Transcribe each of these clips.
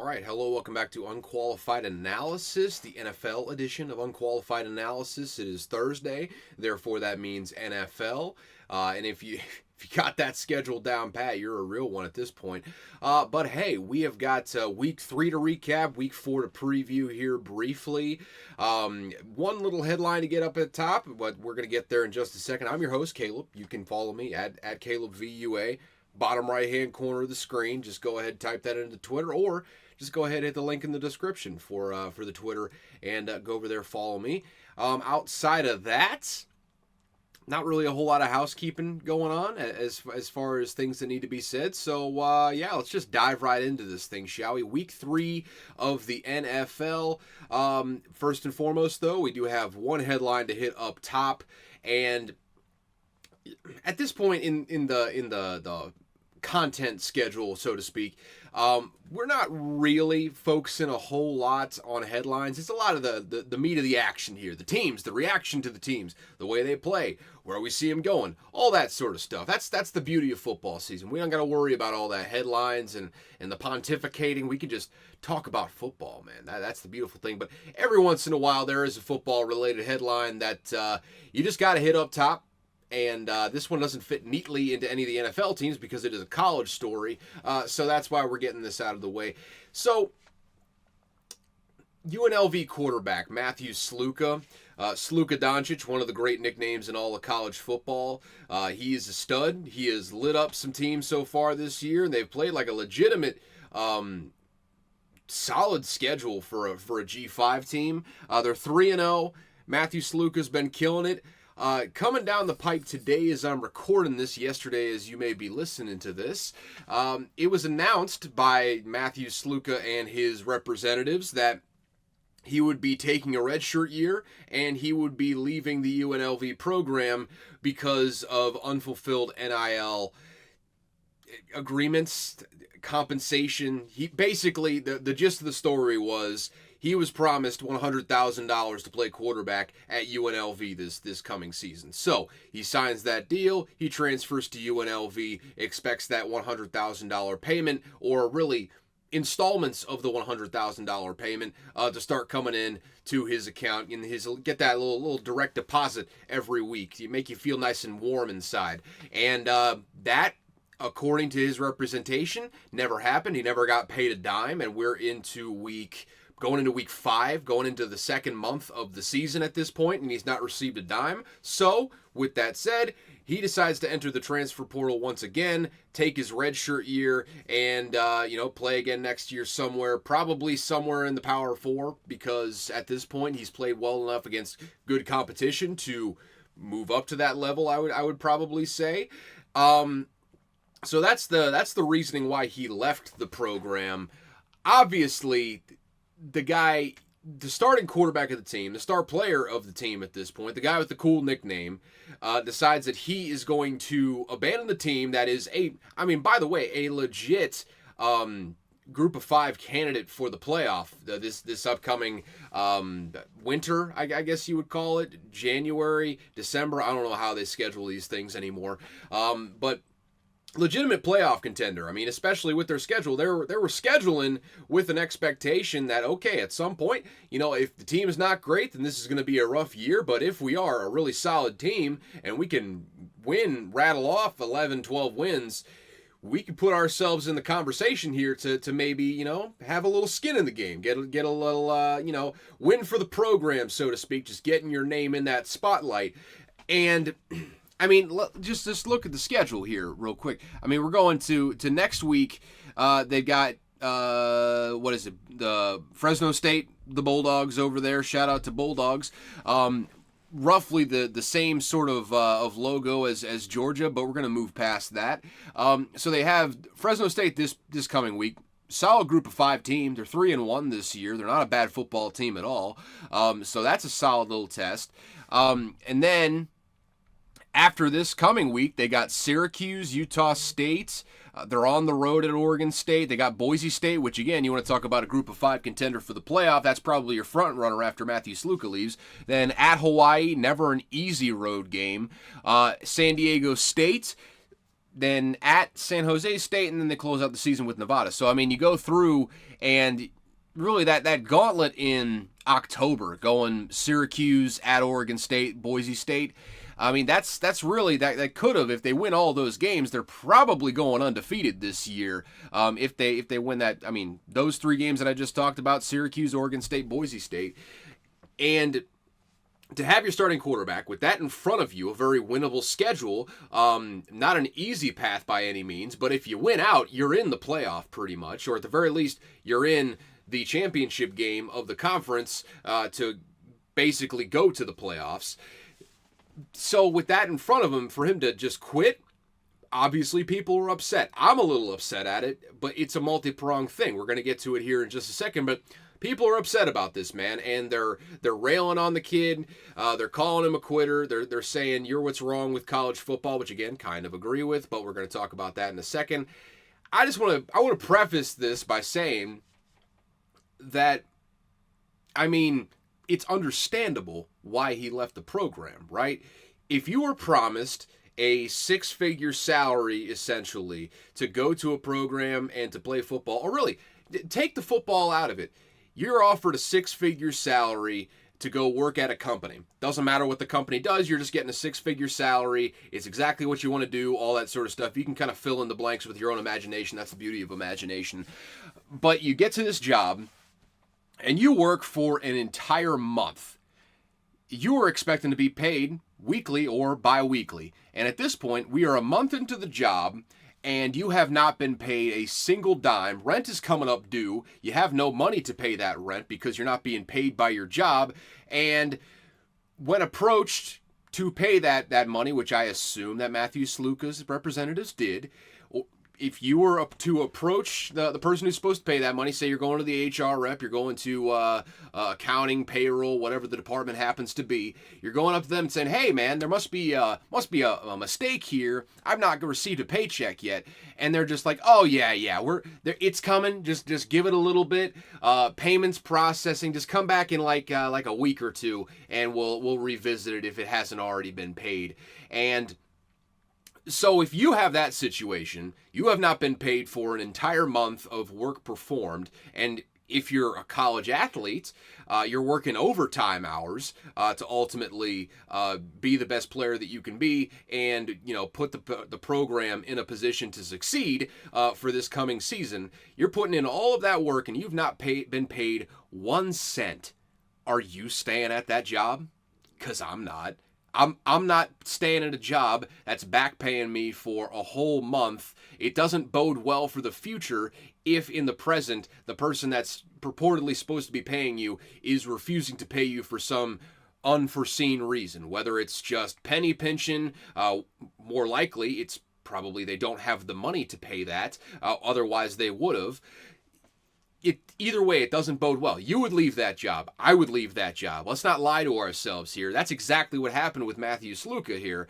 All right, hello, welcome back to Unqualified Analysis, the NFL edition of Unqualified Analysis. It is Thursday, therefore that means NFL. And if you got that schedule down pat, you're a real one at this point. But hey, we have got week 3 to recap, week 4 to preview here briefly. One little headline to get up at the top, but we're going to get there in just a second. I'm your host, Caleb. You can follow me at CalebVUA. Bottom right-hand corner of the screen. Just go ahead, type that into Twitter, or just go ahead and hit the link in the description for the Twitter and go over there, follow me. Outside of that, not really a whole lot of housekeeping going on as far as things that need to be said. So, let's just dive right into this thing, shall we? Week 3 of the NFL. First and foremost, though, we do have one headline to hit up top, and at this point in the content schedule, so to speak, we're not really focusing a whole lot on headlines. It's a lot of the meat of the action here. The teams, the reaction to the teams, the way they play, where we see them going, all that sort of stuff. That's the beauty of football season. We don't got to worry about all that headlines and the pontificating. We can just talk about football, man. That's the beautiful thing. But every once in a while, there is a football-related headline that you just got to hit up top. And this one doesn't fit neatly into any of the NFL teams because it is a college story. So that's why we're getting this out of the way. So, UNLV quarterback Matthew Sluka. Sluka Doncic, one of the great nicknames in all of college football. He is a stud. He has lit up some teams so far this year, and they've played like a legitimate solid schedule for a G5 team. They're 3-0. Matthew Sluka's been killing it. Coming down the pipe today as I'm recording this, yesterday as you may be listening to this, it was announced by Matthew Sluka and his representatives that he would be taking a redshirt year and he would be leaving the UNLV program because of unfulfilled NIL agreements, compensation. He basically, the gist of the story was he was promised $100,000 to play quarterback at UNLV this coming season. So he signs that deal, he transfers to UNLV, expects that $100,000 payment, or really installments of the $100,000 payment to start coming in to his account, and get that little direct deposit every week. You make you feel nice and warm inside. And that, according to his representation, never happened. He never got paid a dime, and we're going into week 5, going into the second month of the season at this point, and he's not received a dime. So, with that said, he decides to enter the transfer portal once again, take his redshirt year, and play again next year somewhere, probably somewhere in the Power 4, because at this point he's played well enough against good competition to move up to that level. I would probably say. So that's the reasoning why he left the program. Obviously, the starting quarterback of the team, the star player of the team at this point, the guy with the cool nickname, decides that he is going to abandon the team that is by the way, a legit group of 5 candidate for the playoff this upcoming winter, I guess you would call it, January, December. I don't know how they schedule these things anymore, but legitimate playoff contender. I mean, especially with their schedule, they were scheduling with an expectation that, okay, at some point, if the team is not great, then this is going to be a rough year. But if we are a really solid team and we can rattle off 11, 12 wins, we can put ourselves in the conversation here to maybe, have a little skin in the game, get a little, win for the program, so to speak, just getting your name in that spotlight. And I mean, just look at the schedule here real quick. I mean, we're going to next week. They've got, the Fresno State, the Bulldogs over there. Shout out to Bulldogs. Roughly the same sort of logo as Georgia, but we're going to move past that. So they have Fresno State this coming week. Solid group of 5 teams. They're 3-1 this year. They're not a bad football team at all. So that's a solid little test. And then after this coming week, they got Syracuse, Utah State. They're on the road at Oregon State. They got Boise State, which, again, you want to talk about a group of 5 contender for the playoff. That's probably your front runner after Matthew Sluka leaves. Then at Hawaii, never an easy road game. San Diego State, then at San Jose State, and then they close out the season with Nevada. So, I mean, you go through, and really that gauntlet in October, going Syracuse, at Oregon State, Boise State, I mean, that's really, that could have, if they win all those games, they're probably going undefeated this year. If they win that, I mean, those 3 games that I just talked about, Syracuse, Oregon State, Boise State. And to have your starting quarterback with that in front of you, a very winnable schedule, not an easy path by any means, but if you win out, you're in the playoff pretty much, or at the very least, you're in the championship game of the conference to basically go to the playoffs. So with that in front of him, for him to just quit, obviously people are upset. I'm a little upset at it, but it's a multi-pronged thing. We're going to get to it here in just a second, but people are upset about this, man, and they're railing on the kid. They're calling him a quitter. They're saying you're what's wrong with college football, which again, kind of agree with, but we're going to talk about that in a second. I want to preface this by saying that, I mean, it's understandable why he left the program, right? If you were promised a 6-figure salary, essentially, to go to a program and to play football, or really, take the football out of it. You're offered a 6-figure salary to go work at a company. Doesn't matter what the company does, you're just getting a 6-figure salary. It's exactly what you want to do, all that sort of stuff. You can kind of fill in the blanks with your own imagination. That's the beauty of imagination. But you get to this job, and you work for an entire month. You are expecting to be paid weekly or bi-weekly. And at this point, we are a month into the job, and you have not been paid a single dime. Rent is coming up due. You have no money to pay that rent because you're not being paid by your job. And when approached to pay that money, which I assume that Matthew Sluka's representatives did, if you were to approach the person who's supposed to pay that money, say you're going to the HR rep, you're going to accounting, payroll, whatever the department happens to be, you're going up to them and saying, "Hey, man, there must be a mistake here. I've not received a paycheck yet." And they're just like, "Oh yeah, it's coming. Just give it a little bit. Payments processing. Just come back in like a week or two, and we'll revisit it if it hasn't already been paid." And so if you have that situation, you have not been paid for an entire month of work performed, and if you're a college athlete, you're working overtime hours to ultimately be the best player that you can be, and put the program in a position to succeed for this coming season. You're putting in all of that work, and you've not been paid 1 cent. Are you staying at that job? Because I'm not. I'm not staying at a job that's back paying me for a whole month. It doesn't bode well for the future if in the present the person that's purportedly supposed to be paying you is refusing to pay you for some unforeseen reason. Whether it's just penny pinching, more likely it's probably they don't have the money to pay that. Otherwise they would have. Either way, it doesn't bode well. You would leave that job. I would leave that job. Let's not lie to ourselves here. That's exactly what happened with Matthew Sluka here.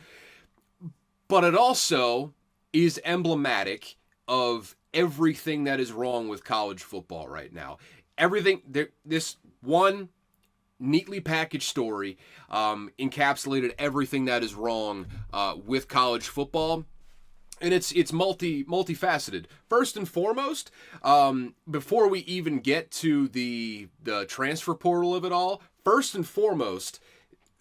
But it also is emblematic of everything that is wrong with college football right now. This one neatly packaged story encapsulated everything that is wrong with college football. And it's multifaceted. First and foremost, before we even get to the transfer portal of it all, first and foremost,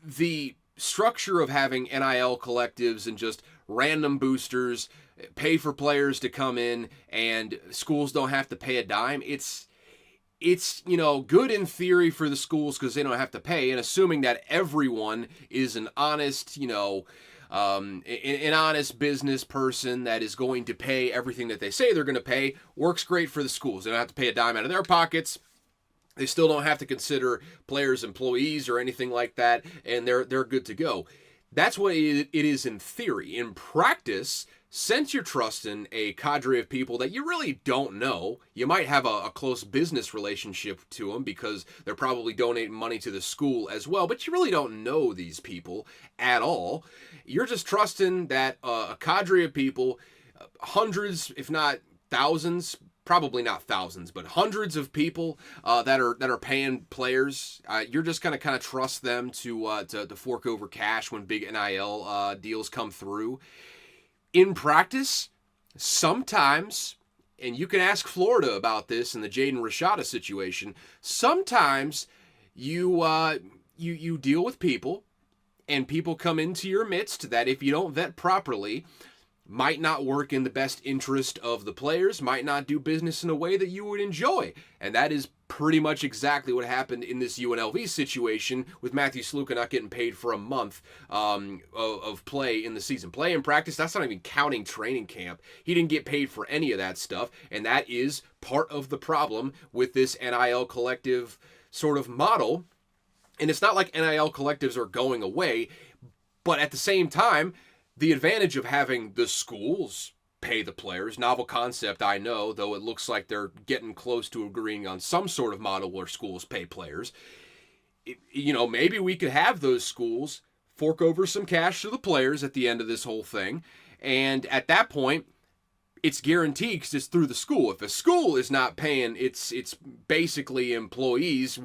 the structure of having NIL collectives and just random boosters pay for players to come in, and schools don't have to pay a dime. It's good in theory for the schools because they don't have to pay, and assuming that everyone is an honest, an honest business person that is going to pay everything that they say they're going to pay, works great for the schools. They don't have to pay a dime out of their pockets. They still don't have to consider players employees or anything like that, and they're good to go. That's what it is in theory. In practice, since you're trusting a cadre of people that you really don't know, you might have a close business relationship to them because they're probably donating money to the school as well, but you really don't know these people at all. You're just trusting that a cadre of people, hundreds, if not thousands, probably not thousands, but hundreds of people that are paying players. You're just gonna kind of trust them to fork over cash when big NIL deals come through. In practice, sometimes, and you can ask Florida about this in the Jayden Rashada situation, sometimes you deal with people, and people come into your midst that if you don't vet properly, might not work in the best interest of the players, might not do business in a way that you would enjoy. And that is pretty much exactly what happened in this UNLV situation with Matthew Sluka not getting paid for a month of play in the season. Play and practice, that's not even counting training camp. He didn't get paid for any of that stuff, and that is part of the problem with this NIL collective sort of model. And it's not like NIL collectives are going away, but at the same time, the advantage of having the schools pay the players, novel concept, I know, though it looks like they're getting close to agreeing on some sort of model where schools pay players. Maybe we could have those schools fork over some cash to the players at the end of this whole thing. And at that point, it's guaranteed because it's through the school. If a school is not paying it's basically employees,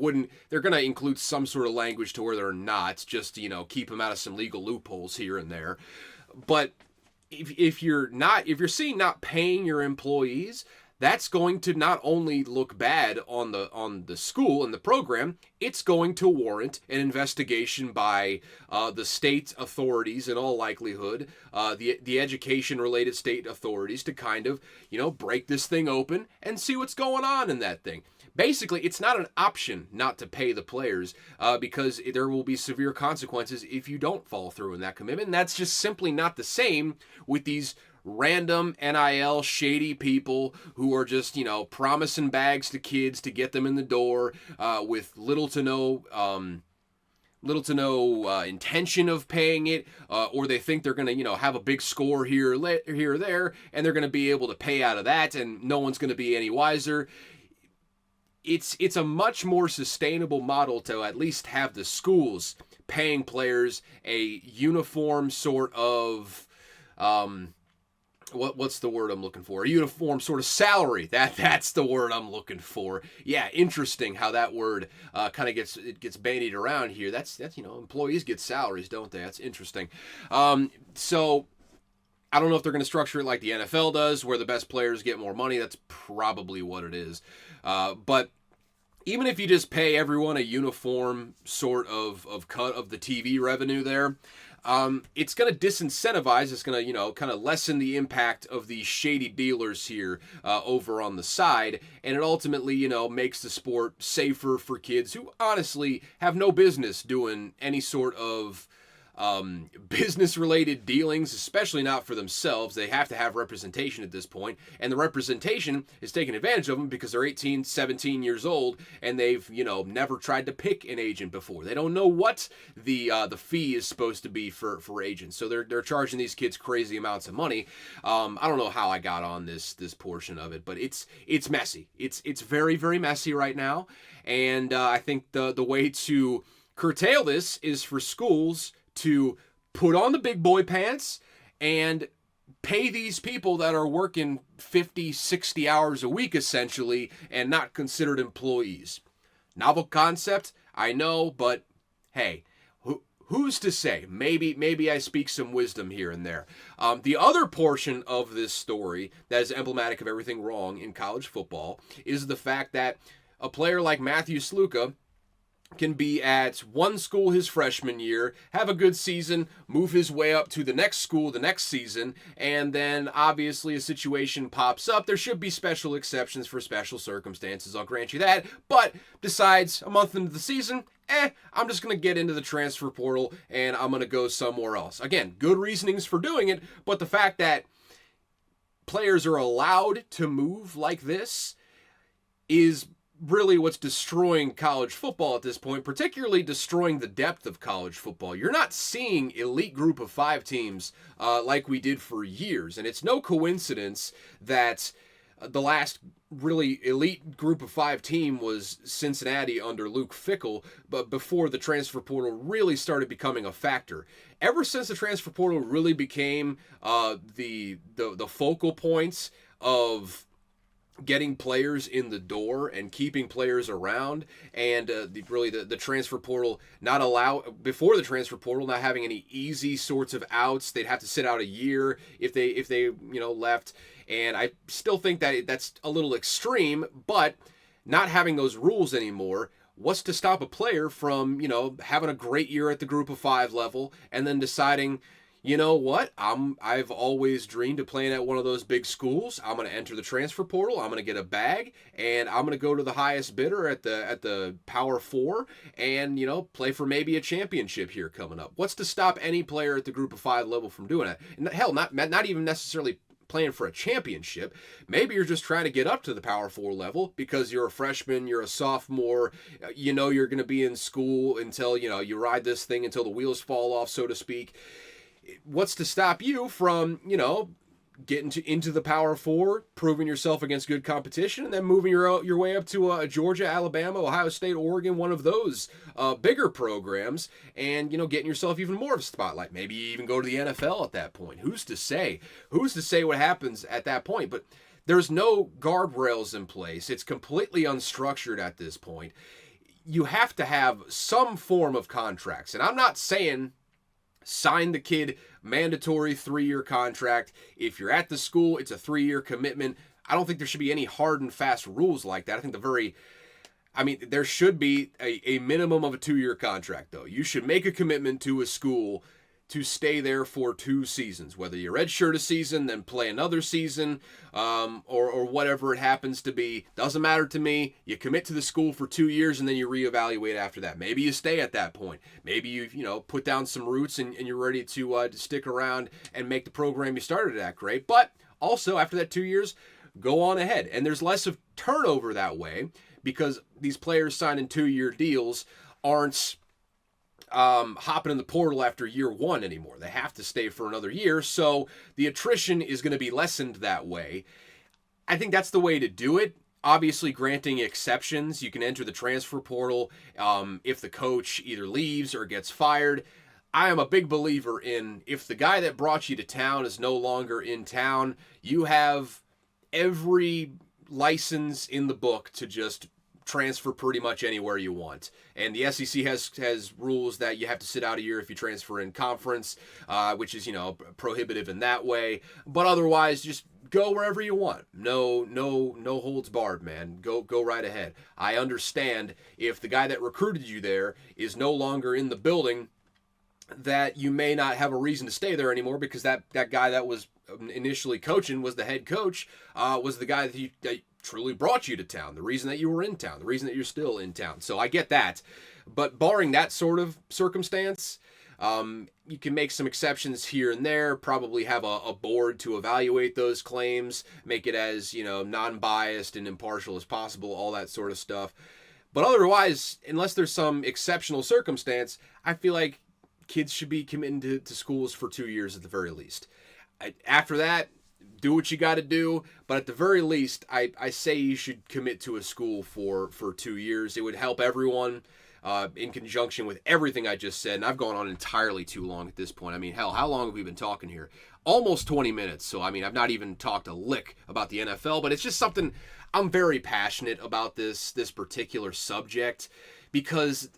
they're going to include some sort of language to where they're not, just, keep them out of some legal loopholes here and there. But if you're seeing not paying your employees, that's going to not only look bad on the school and the program, it's going to warrant an investigation by the state authorities in all likelihood, the education-related state authorities to kind of, break this thing open and see what's going on in that thing. Basically, it's not an option not to pay the players because there will be severe consequences if you don't follow through in that commitment. And that's just simply not the same with these random NIL shady people who are just, promising bags to kids to get them in the door with little to no intention of paying it, or they think they're going to, have a big score here or there, and they're going to be able to pay out of that, and no one's going to be any wiser. It's a much more sustainable model to at least have the schools paying players a uniform sort of what's the word I'm looking for? A uniform sort of salary. That's the word I'm looking for. Yeah, interesting how that word kind of gets bandied around here. That's employees get salaries, don't they? That's interesting. So I don't know if they're going to structure it like the NFL does, where the best players get more money. That's probably what it is. But even if you just pay everyone a uniform sort of cut of the TV revenue there, it's going to disincentivize, it's going to, kind of lessen the impact of these shady dealers here over on the side, and it ultimately, makes the sport safer for kids who honestly have no business doing any sort of business-related dealings, especially not for themselves. They have to have representation at this point, and the representation is taking advantage of them because they're 18, 17 years old, and they've, never tried to pick an agent before. They don't know what the fee is supposed to be for agents, so they're charging these kids crazy amounts of money. I don't know how I got on this portion of it, but it's messy. It's very, very messy right now, and I think the way to curtail this is for schools to put on the big boy pants and pay these people that are working 50, 60 hours a week essentially and not considered employees. Novel concept, I know, but hey, who's to say? Maybe I speak some wisdom here and there. The other portion of this story that is emblematic of everything wrong in college football is the fact that a player like Matthew Sluka can be at one school his freshman year, have a good season, move his way up to the next school the next season, and then obviously a situation pops up. There should be special exceptions for special circumstances, I'll grant you that, but decides a month into the season, I'm just going to get into the transfer portal and I'm going to go somewhere else. Again, good reasonings for doing it, but the fact that players are allowed to move like this is really what's destroying college football at this point, particularly destroying the depth of college football. You're not seeing elite group of 5 teams like we did for years, and it's no coincidence that the last really elite group of 5 team was Cincinnati under Luke Fickell, but before the transfer portal really started becoming a factor. Ever since the transfer portal really became the focal points of getting players in the door and keeping players around, and the transfer portal before the transfer portal not having any easy sorts of outs. They'd have to sit out a year if they left, and I still think that that's a little extreme, but not having those rules anymore. What's to stop a player from having a great year at the group of 5 level and then deciding, you know what? I've always dreamed of playing at one of those big schools. I'm going to enter the transfer portal. I'm going to get a bag, and I'm going to go to the highest bidder at the Power 4 and play for maybe a championship here coming up. What's to stop any player at the Group of 5 level from doing that? And hell, not even necessarily playing for a championship. Maybe you're just trying to get up to the Power 4 level because you're a freshman, you're a sophomore, you're going to be in school until you ride this thing until the wheels fall off, so to speak. What's to stop you from, getting into the Power 4, proving yourself against good competition, and then moving your way up to Georgia, Alabama, Ohio State, Oregon, one of those bigger programs, and, getting yourself even more of a spotlight. Maybe you even go to the NFL at that point. Who's to say? Who's to say what happens at that point? But there's no guardrails in place. It's completely unstructured at this point. You have to have some form of contracts. And I'm not saying sign the kid mandatory 3-year contract. If you're at the school, it's a 3-year commitment. I don't think there should be any hard and fast rules like that. I think there should be a minimum of a 2-year contract, though. You should make a commitment to a school to stay there for 2 seasons, whether you redshirt a season, then play another season, or whatever it happens to be. Doesn't matter to me. You commit to the school for 2 years, and then you reevaluate after that. Maybe you stay at that point. Maybe you put down some roots and you're ready to stick around and make the program you started at great. But also, after that 2 years, go on ahead. And there's less of turnover that way because these players signing 2-year deals aren't hopping in the portal after year 1 anymore. They have to stay for another year, so the attrition is going to be lessened that way. I think that's the way to do it. Obviously, granting exceptions. You can enter the transfer portal if the coach either leaves or gets fired. I am a big believer in if the guy that brought you to town is no longer in town, you have every license in the book to just transfer pretty much anywhere you want. And the SEC has rules that you have to sit out a year if you transfer in conference, which is prohibitive in that way. But otherwise, just go wherever you want. No holds barred, man. Go right ahead. I understand if the guy that recruited you there is no longer in the building, that you may not have a reason to stay there anymore because that guy that was initially coaching was the head coach, was the guy that truly brought you to town, the reason that you were in town, the reason that you're still in town. So I get that. But barring that sort of circumstance, you can make some exceptions here and there, probably have a board to evaluate those claims, make it as, non-biased and impartial as possible, all that sort of stuff. But otherwise, unless there's some exceptional circumstance, I feel like kids should be committed to schools for 2 years at the very least. After that, do what you got to do, but at the very least, I say you should commit to a school for 2 years. It would help everyone in conjunction with everything I just said, and I've gone on entirely too long at this point. I mean, hell, how long have we been talking here? Almost 20 minutes, so I mean, I've not even talked a lick about the NFL, but it's just something I'm very passionate about this particular subject because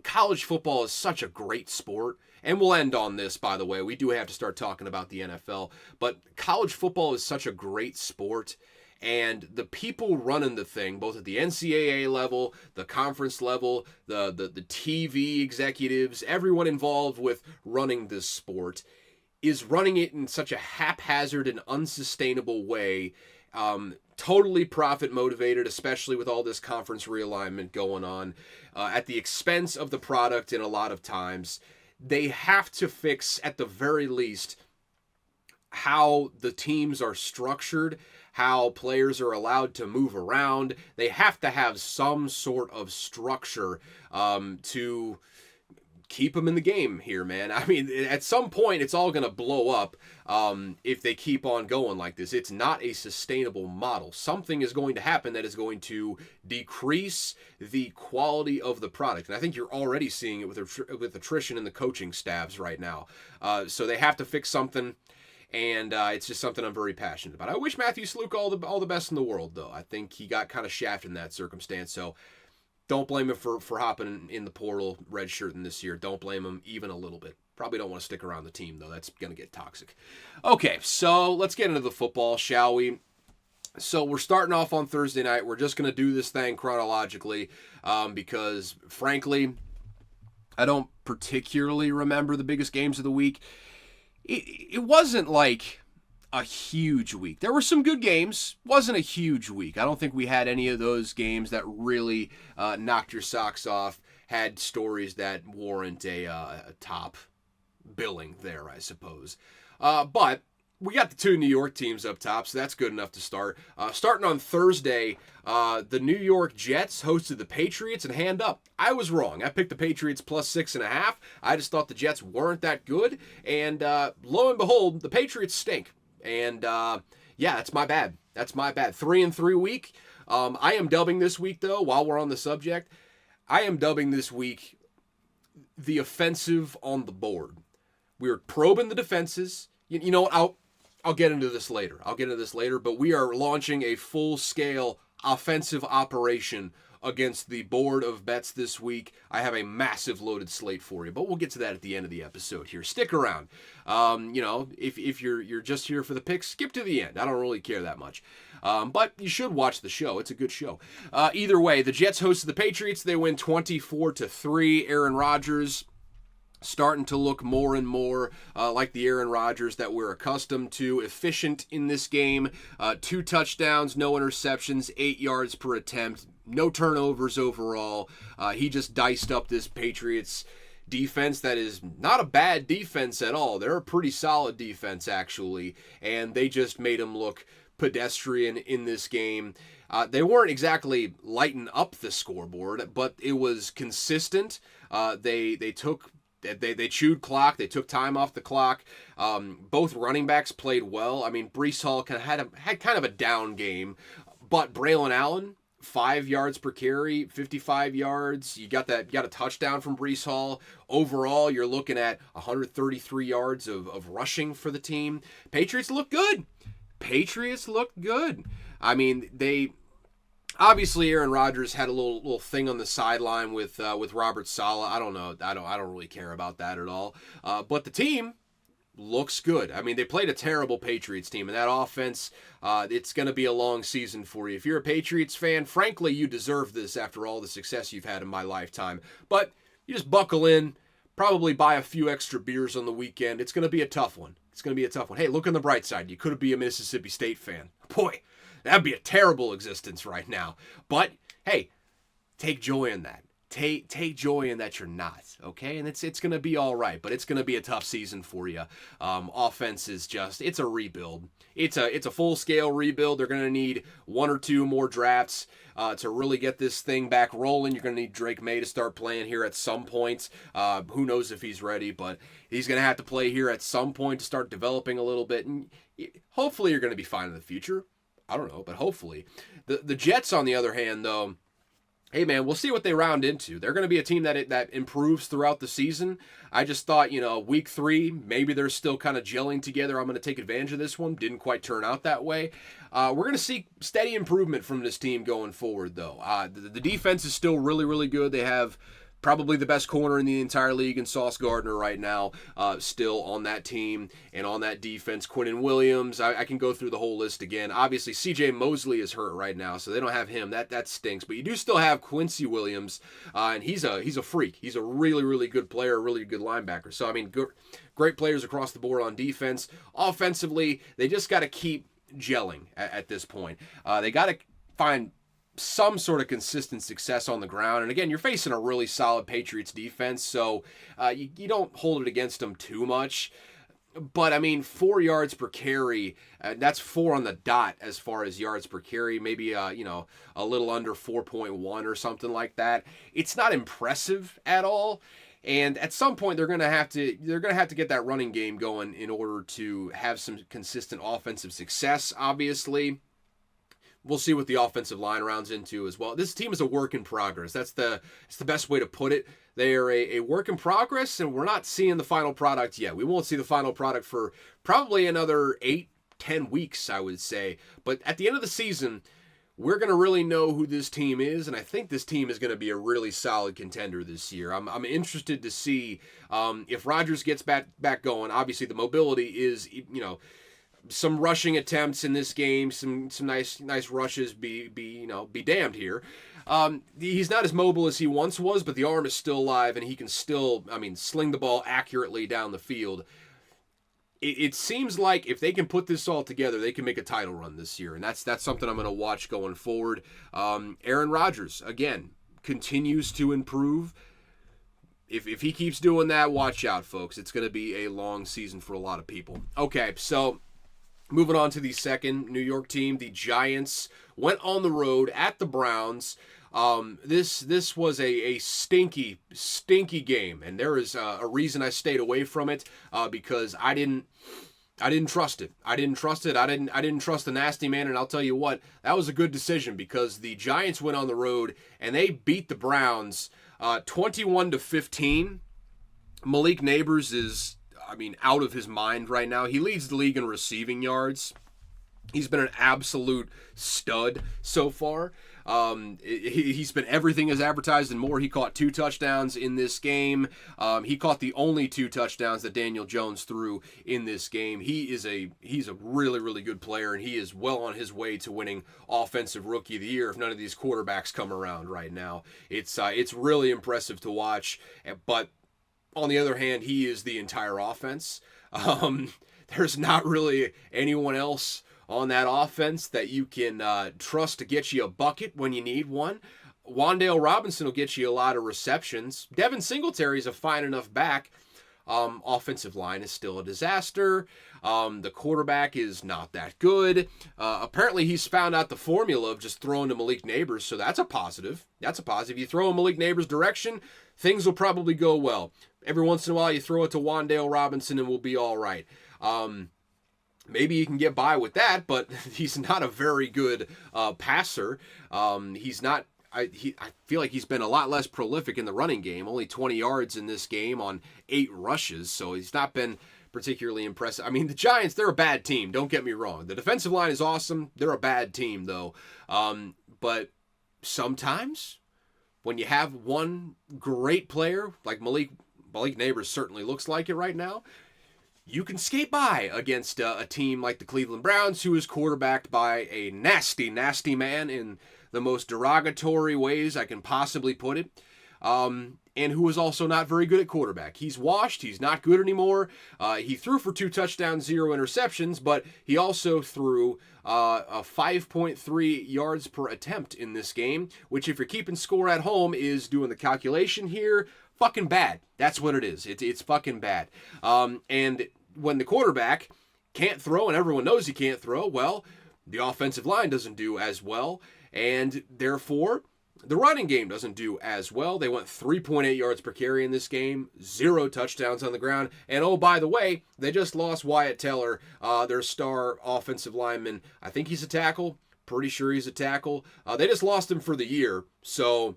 college football is such a great sport. And we'll end on this, by the way. We do have to start talking about the NFL. But college football is such a great sport. And the people running the thing, both at the NCAA level, the conference level, the TV executives, everyone involved with running this sport, is running it in such a haphazard and unsustainable way. Totally profit motivated, especially with all this conference realignment going on, at the expense of the product in a lot of times. They have to fix, at the very least, how the teams are structured, how players are allowed to move around. They have to have some sort of structure to keep them in the game here, man. I mean, at some point, it's all going to blow up if they keep on going like this. It's not a sustainable model. Something is going to happen that is going to decrease the quality of the product. And I think you're already seeing it with attrition in the coaching staffs right now. So they have to fix something. and it's just something I'm very passionate about. I wish Matthew Sluka all the best in the world, though. I think he got kind of shafted in that circumstance, so don't blame him for hopping in the portal, redshirting this year. Don't blame him even a little bit. Probably don't want to stick around the team, though. That's going to get toxic. Okay, so let's get into the football, shall we? So we're starting off on Thursday night. We're just going to do this thing chronologically because, frankly, I don't particularly remember the biggest games of the week. It wasn't like a huge week. There were some good games. Wasn't a huge week. I don't think we had any of those games that really knocked your socks off, had stories that warrant a top billing there, I suppose. But we got the two New York teams up top, so that's good enough to start. Starting on Thursday, the New York Jets hosted the Patriots, and hand up, I was wrong. I picked the Patriots plus 6.5. I just thought the Jets weren't that good, and lo and behold, the Patriots stink. And yeah, that's my bad. 3-3 week. I am dubbing this week, though, while we're on the subject, I am dubbing this week the offensive on the board. We're probing the defenses. You know what? I'll get into this later. But we are launching a full-scale offensive operation against the board of bets this week. I have a massive loaded slate for you, but we'll get to that at the end of the episode here. Stick around. If you're just here for the picks, skip to the end. I don't really care that much. But you should watch the show. It's a good show. Either way, the Jets hosted the Patriots. They win 24-3. Aaron Rodgers starting to look more and more like the Aaron Rodgers that we're accustomed to. Efficient in this game. 2 touchdowns, no interceptions, 8 yards per attempt, no turnovers overall. He just diced up this Patriots defense that is not a bad defense at all. They're a pretty solid defense, actually, and they just made him look pedestrian in this game. They weren't exactly lighting up the scoreboard, but it was consistent. They chewed clock. They took time off the clock. Both running backs played well. I mean, Breece Hall had kind of a down game, but Braylon Allen, 5 yards per carry, 55 yards. You got a touchdown from Breece Hall. Overall, you're looking at 133 yards of rushing for the team. Patriots look good. I mean, obviously, Aaron Rodgers had a little thing on the sideline with Robert Saleh. I don't know. I don't really care about that at all. But the team looks good. I mean, they played a terrible Patriots team, and that offense, it's going to be a long season for you. If you're a Patriots fan, frankly, you deserve this after all the success you've had in my lifetime. But you just buckle in, probably buy a few extra beers on the weekend. It's going to be a tough one. Hey, look on the bright side. You could be a Mississippi State fan. Boy, that'd be a terrible existence right now. But, hey, take joy in that. Take joy in that you're not, okay? And it's going to be all right, but it's going to be a tough season for you. Offense is it's a rebuild. It's a full-scale rebuild. They're going to need 1 or 2 more drafts to really get this thing back rolling. You're going to need Drake May to start playing here at some point. Who knows if he's ready, but he's going to have to play here at some point to start developing a little bit. And hopefully you're going to be fine in the future. I don't know, but hopefully. The Jets, on the other hand, though, hey, man, we'll see what they round into. They're going to be a team that improves throughout the season. I just thought, week 3, maybe they're still kind of gelling together. I'm going to take advantage of this one. Didn't quite turn out that way. We're going to see steady improvement from this team going forward, though. The defense is still really, really good. They have probably the best corner in the entire league in Sauce Gardner right now, still on that team and on that defense. Quinnen Williams, I can go through the whole list again. Obviously, C.J. Mosley is hurt right now, so they don't have him. That stinks. But you do still have Quincy Williams, and he's a freak. He's a really, really good player, a really good linebacker. So, I mean, great players across the board on defense. Offensively, they just got to keep gelling at this point. They got to find some sort of consistent success on the ground. And again, you're facing a really solid Patriots defense, so you don't hold it against them too much. But, I mean, 4 yards per carry, that's 4 on the dot as far as yards per carry, maybe, a little under 4.1 or something like that. It's not impressive at all. And at some point, they're going to have to get that running game going in order to have some consistent offensive success, obviously. we'll see what the offensive line rounds into as well. This team is a work in progress. It's the best way to put it. They are a work in progress, and we're not seeing the final product yet. We won't see the final product for probably another 8-10 weeks, I would say. But at the end of the season, we're going to really know who this team is, and I think this team is going to be a really solid contender this year. I'm interested to see if Rodgers gets back going. Obviously, the mobility is, some rushing attempts in this game, some nice rushes. Be damned here. He's not as mobile as he once was, but the arm is still alive, and he can still, sling the ball accurately down the field. It seems like if they can put this all together, they can make a title run this year, and that's something I'm going to watch going forward. Aaron Rodgers, again, continues to improve. If he keeps doing that, watch out, folks. It's going to be a long season for a lot of people. Okay, so moving on to the second New York team, the Giants went on the road at the Browns. This was a stinky game, and there is a reason I stayed away from it because I didn't trust it. I didn't trust the nasty man, and I'll tell you what, that was a good decision because the Giants went on the road and they beat the Browns 21-15. Malik Neighbors is out of his mind right now. He leads the league in receiving yards. He's been an absolute stud so far. He's been everything as advertised and more. He caught 2 touchdowns in this game. He caught the only 2 touchdowns that Daniel Jones threw in this game. He's a really, really good player, and he is well on his way to winning Offensive Rookie of the Year if none of these quarterbacks come around right now. It's really impressive to watch, but on the other hand, he is the entire offense. There's not really anyone else on that offense that you can trust to get you a bucket when you need one. Wan'Dale Robinson will get you a lot of receptions. Devin Singletary is a fine enough back. Offensive line is still a disaster. The quarterback is not that good. Apparently, he's found out the formula of just throwing to Malik Neighbors, so that's a positive. You throw in Malik Neighbors' direction, things will probably go well. Every once in a while, you throw it to Wan'Dale Robinson and we'll be all right. Maybe you can get by with that, but he's not a very good passer. He's not. I feel like he's been a lot less prolific in the running game. Only 20 yards in this game on 8 rushes, so he's not been particularly impressive. The Giants, they're a bad team. Don't get me wrong. The defensive line is awesome. They're a bad team, though. But sometimes when you have one great player like Malik Neighbors certainly looks like it right now, you can skate by against a team like the Cleveland Browns, who is quarterbacked by a nasty, nasty man in the most derogatory ways I can possibly put it, and who is also not very good at quarterback. He's washed. He's not good anymore. He threw for 2 touchdowns, 0 interceptions, but he also threw a 5.3 yards per attempt in this game, which if you're keeping score at home is doing the calculation here, fucking bad. That's what it is. It's fucking bad. And when the quarterback can't throw and everyone knows he can't throw, well, the offensive line doesn't do as well, and therefore the running game doesn't do as well. They went 3.8 yards per carry in this game, 0 touchdowns on the ground, and oh, by the way, they just lost Wyatt Teller, their star offensive lineman. I think he's a tackle. Pretty sure he's a tackle. They just lost him for the year, so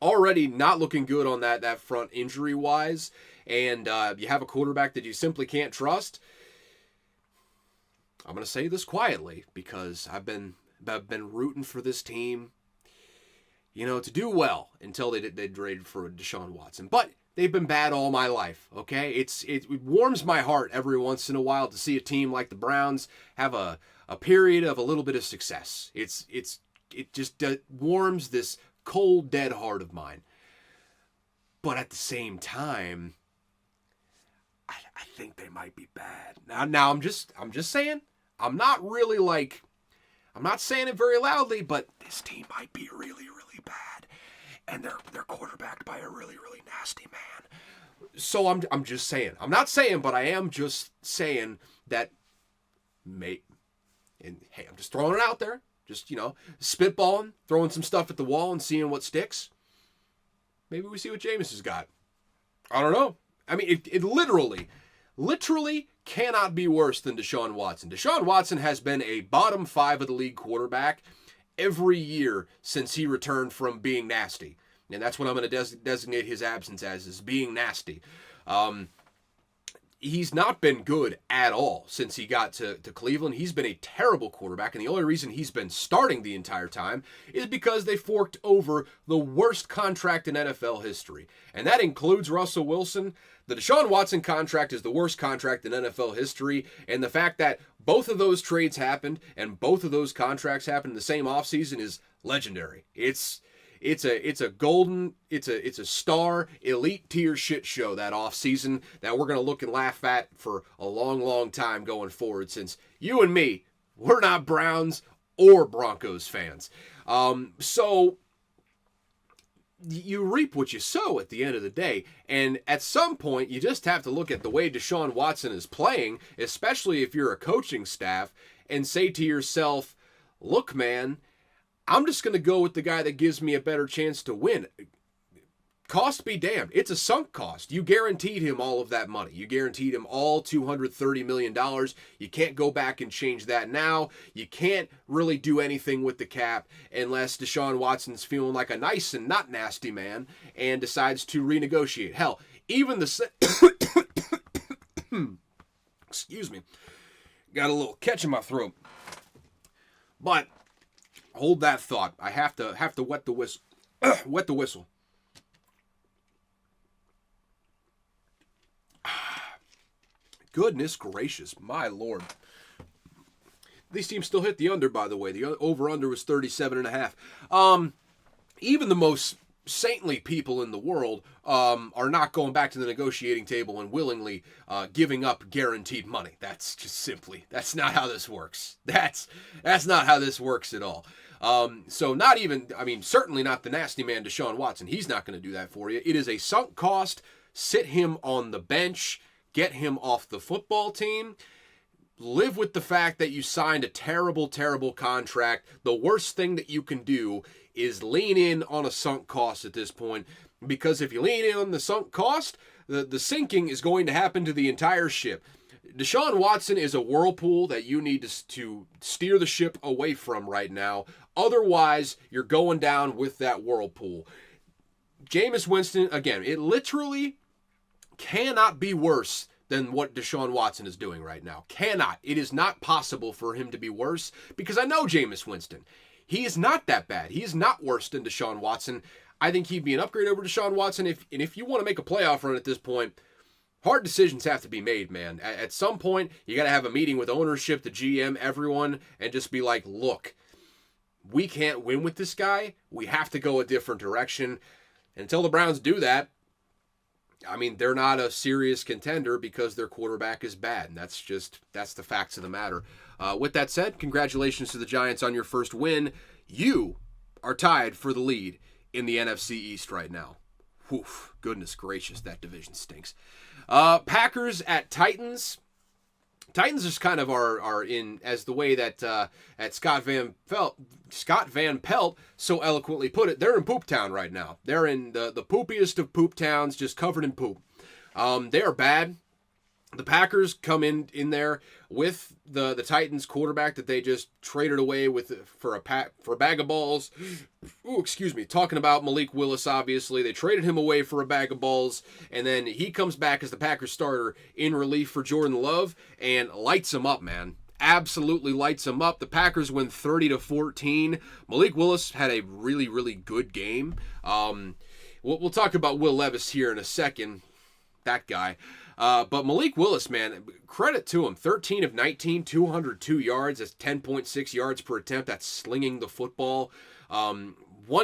already not looking good on that front injury-wise, and you have a quarterback that you simply can't trust. I'm going to say this quietly because I've been rooting for this team, to do well until they traded for Deshaun Watson. But they've been bad all my life, okay? It warms my heart every once in a while to see a team like the Browns have a period of a little bit of success. It just warms this cold, dead heart of mine. But at the same time, I think they might be bad. Now I'm just saying, I'm not saying it very loudly, but this team might be really, really bad. And they're quarterbacked by a really, really nasty man. So I'm just saying. I'm not saying, but I am just saying that and hey, I'm just throwing it out there. Just, spitballing, throwing some stuff at the wall and seeing what sticks. Maybe we see what Jameis has got. I don't know. It literally, literally cannot be worse than Deshaun Watson. Deshaun Watson has been a bottom 5 of the league quarterback every year since he returned from being nasty. And that's what I'm going to designate his absence as, is being nasty. He's not been good at all since he got to Cleveland. He's been a terrible quarterback, and the only reason he's been starting the entire time is because they forked over the worst contract in NFL history. And that includes Russell Wilson. The Deshaun Watson contract is the worst contract in NFL history, and the fact that both of those trades happened and both of those contracts happened in the same offseason is legendary. It's a star elite tier shit show that offseason that we're going to look and laugh at for a long, long time going forward, since you and me, we're not Browns or Broncos fans. So you reap what you sow at the end of the day. And at some point, you just have to look at the way Deshaun Watson is playing, especially if you're a coaching staff, and say to yourself, look, man, I'm just going to go with the guy that gives me a better chance to win. Cost be damned. It's a sunk cost. You guaranteed him all of that money. You guaranteed him all $230 million. You can't go back and change that now. You can't really do anything with the cap unless Deshaun Watson's feeling like a nice and not nasty man and decides to renegotiate. Hell, even the... Excuse me. Got a little catch in my throat. But hold that thought. I have to wet the whistle. Wet the whistle. Goodness gracious, my lord. These teams still hit the under, by the way. The over-under was 37.5. Even the most saintly people in the world are not going back to the negotiating table and willingly giving up guaranteed money. That's just simply, that's not how this works. That's not how this works at all. So not even, certainly not the nasty man Deshaun Watson. He's not going to do that for you. It is a sunk cost. Sit him on the bench. Get him off the football team. Live with the fact that you signed a terrible, terrible contract. The worst thing that you can do is lean in on a sunk cost at this point, because if you lean in on the sunk cost, the sinking is going to happen to the entire ship. Deshaun Watson is a whirlpool that you need to steer the ship away from right now. Otherwise, you're going down with that whirlpool. Jameis Winston, again, it literally cannot be worse than what Deshaun Watson is doing right now. Cannot. It is not possible for him to be worse, because I know Jameis Winston. He is not that bad. He is not worse than Deshaun Watson. I think he'd be an upgrade over Deshaun Watson. If you want to make a playoff run at this point, hard decisions have to be made, man. At some point, you got to have a meeting with ownership, the GM, everyone, and just be like, look, we can't win with this guy. We have to go a different direction. And until the Browns do that, they're not a serious contender because their quarterback is bad. And that's the facts of the matter. With that said, congratulations to the Giants on your first win. You are tied for the lead in the NFC East right now. Whew, goodness gracious, that division stinks. Packers at Titans. Titans just kind of are in, as the way that Scott Van Pelt so eloquently put it, they're in poop town right now. They're in the poopiest of poop towns, just covered in poop. They are bad. The Packers come in there with the Titans quarterback that they just traded away for a bag of balls. Ooh, excuse me. Talking about Malik Willis, obviously. They traded him away for a bag of balls, and then he comes back as the Packers starter in relief for Jordan Love and lights him up, man. Absolutely lights him up. The Packers win 30-14. Malik Willis had a really, really good game. We'll talk about Will Levis here in a second. That guy. But Malik Willis, man, credit to him. 13 of 19, 202 yards. That's 10.6 yards per attempt. That's slinging the football. 1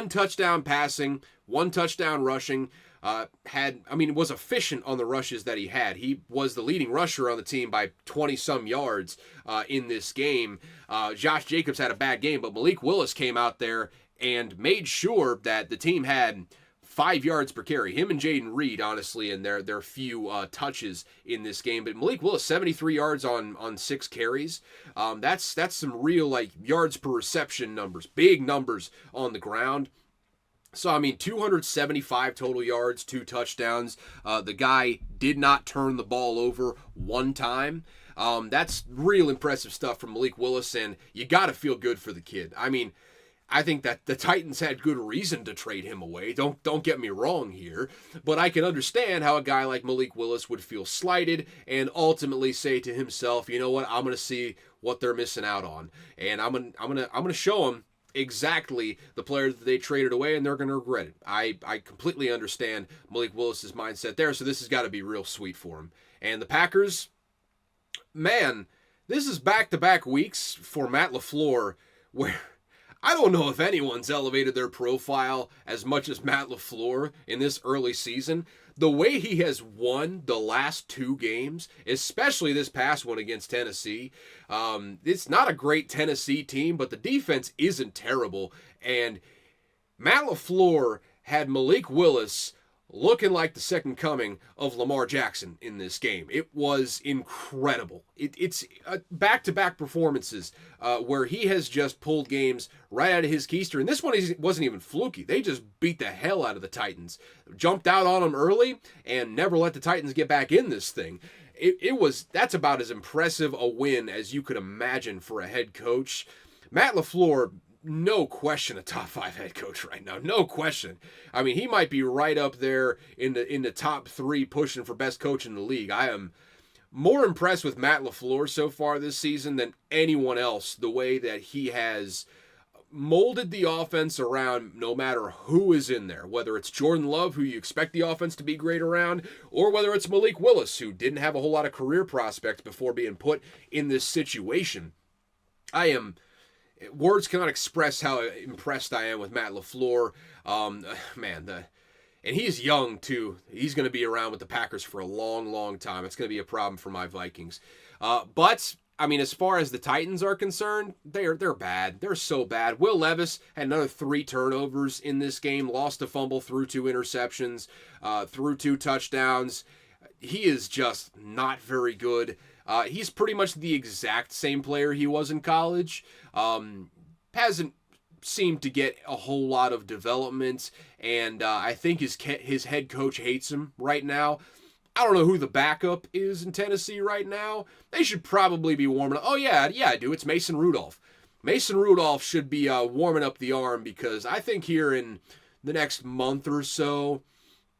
touchdown passing, 1 touchdown rushing. Was efficient on the rushes that he had. He was the leading rusher on the team by 20-some yards in this game. Josh Jacobs had a bad game, but Malik Willis came out there and made sure that the team had 5 yards per carry. Him and Jayden Reed, honestly, in their few touches in this game. But Malik Willis, 73 yards on 6 carries. That's some real yards per reception numbers. Big numbers on the ground. So, I mean, 275 total yards, 2 touchdowns. The guy did not turn the ball over one time. That's real impressive stuff from Malik Willis, and you got to feel good for the kid. I mean, I think that the Titans had good reason to trade him away. Don't get me wrong here, but I can understand how a guy like Malik Willis would feel slighted and ultimately say to himself, you know what, I'm going to see what they're missing out on, and I'm gonna show them exactly the player that they traded away, and they're going to regret it. I completely understand Malik Willis's mindset there, so this has got to be real sweet for him. And the Packers, man, this is back-to-back weeks for Matt LaFleur where I don't know if anyone's elevated their profile as much as Matt LaFleur in this early season. The way he has won the last 2 games, especially this past one against Tennessee, it's not a great Tennessee team, but the defense isn't terrible. And Matt LaFleur had Malik Willis looking like the second coming of Lamar Jackson in this game. It was incredible. It's back-to-back performances where he has just pulled games right out of his keister. And this one wasn't even fluky. They just beat the hell out of the Titans. Jumped out on them early and never let the Titans get back in this thing. That's about as impressive a win as you could imagine for a head coach. Matt LaFleur, no question, a top 5 head coach right now. No question. I mean, he might be right up there in the top 3 pushing for best coach in the league. I am more impressed with Matt LaFleur so far this season than anyone else, the way that he has molded the offense around no matter who is in there, whether it's Jordan Love, who you expect the offense to be great around, or whether it's Malik Willis, who didn't have a whole lot of career prospects before being put in this situation. Words cannot express how impressed I am with Matt LaFleur. And he's young, too. He's going to be around with the Packers for a long, long time. It's going to be a problem for my Vikings. But, I mean, as far as the Titans are concerned, they're bad. They're so bad. Will Levis had another 3 turnovers in this game, lost a fumble, threw 2 interceptions, threw 2 touchdowns. He is just not very good. He's pretty much the exact same player he was in college. Hasn't seemed to get a whole lot of development, and I think his head coach hates him right now. I don't know who the backup is in Tennessee right now. They should probably be warming up. Oh, yeah, I do. It's Mason Rudolph. Mason Rudolph should be warming up the arm, because I think here in the next month or so,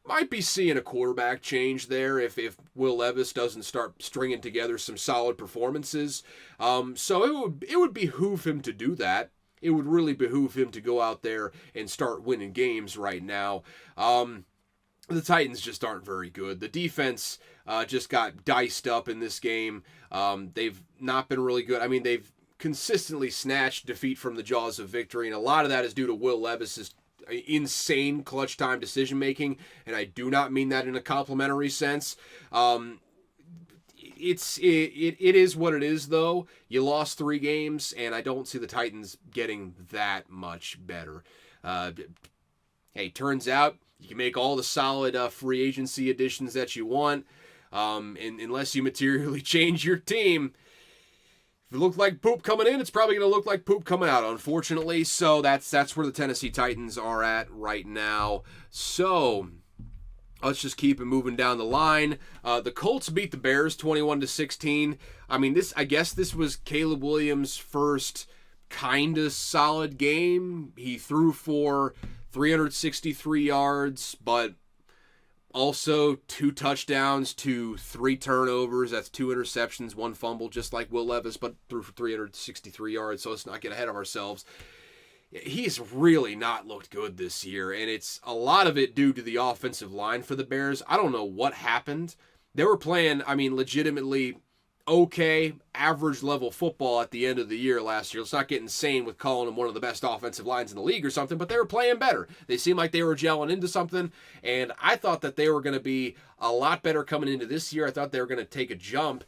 might be seeing a quarterback change there if Will Levis doesn't start stringing together some solid performances. So it would behoove him to do that. It would really behoove him to go out there and start winning games right now. The Titans just aren't very good. The defense just got diced up in this game. They've not been really good. I mean, they've consistently snatched defeat from the jaws of victory, and a lot of that is due to Will Levis's insane clutch time decision making, and I do not mean that in a complimentary sense. It is what it is, though. You lost 3 games, and I don't see the Titans getting that much better. Hey, turns out you can make all the solid free agency additions that you want, and unless you materially change your team. If it looked like poop coming in, it's probably going to look like poop coming out, unfortunately. So that's where the Tennessee Titans are at right now. So let's just keep it moving down the line. The Colts beat the Bears 21-16. I mean, I guess this was Caleb Williams' first kind of solid game. He threw for 363 yards, but also 2 touchdowns to 3 turnovers. That's 2 interceptions, 1 fumble, just like Will Levis, but threw for 363 yards, so let's not get ahead of ourselves. He's really not looked good this year, and it's a lot of it due to the offensive line for the Bears. I don't know what happened. They were playing, I mean, legitimately okay, average level football at the end of the year last year. Let's not get insane with calling them one of the best offensive lines in the league or something, but they were playing better. They seemed like they were gelling into something, and I thought that they were going to be a lot better coming into this year. I thought they were going to take a jump,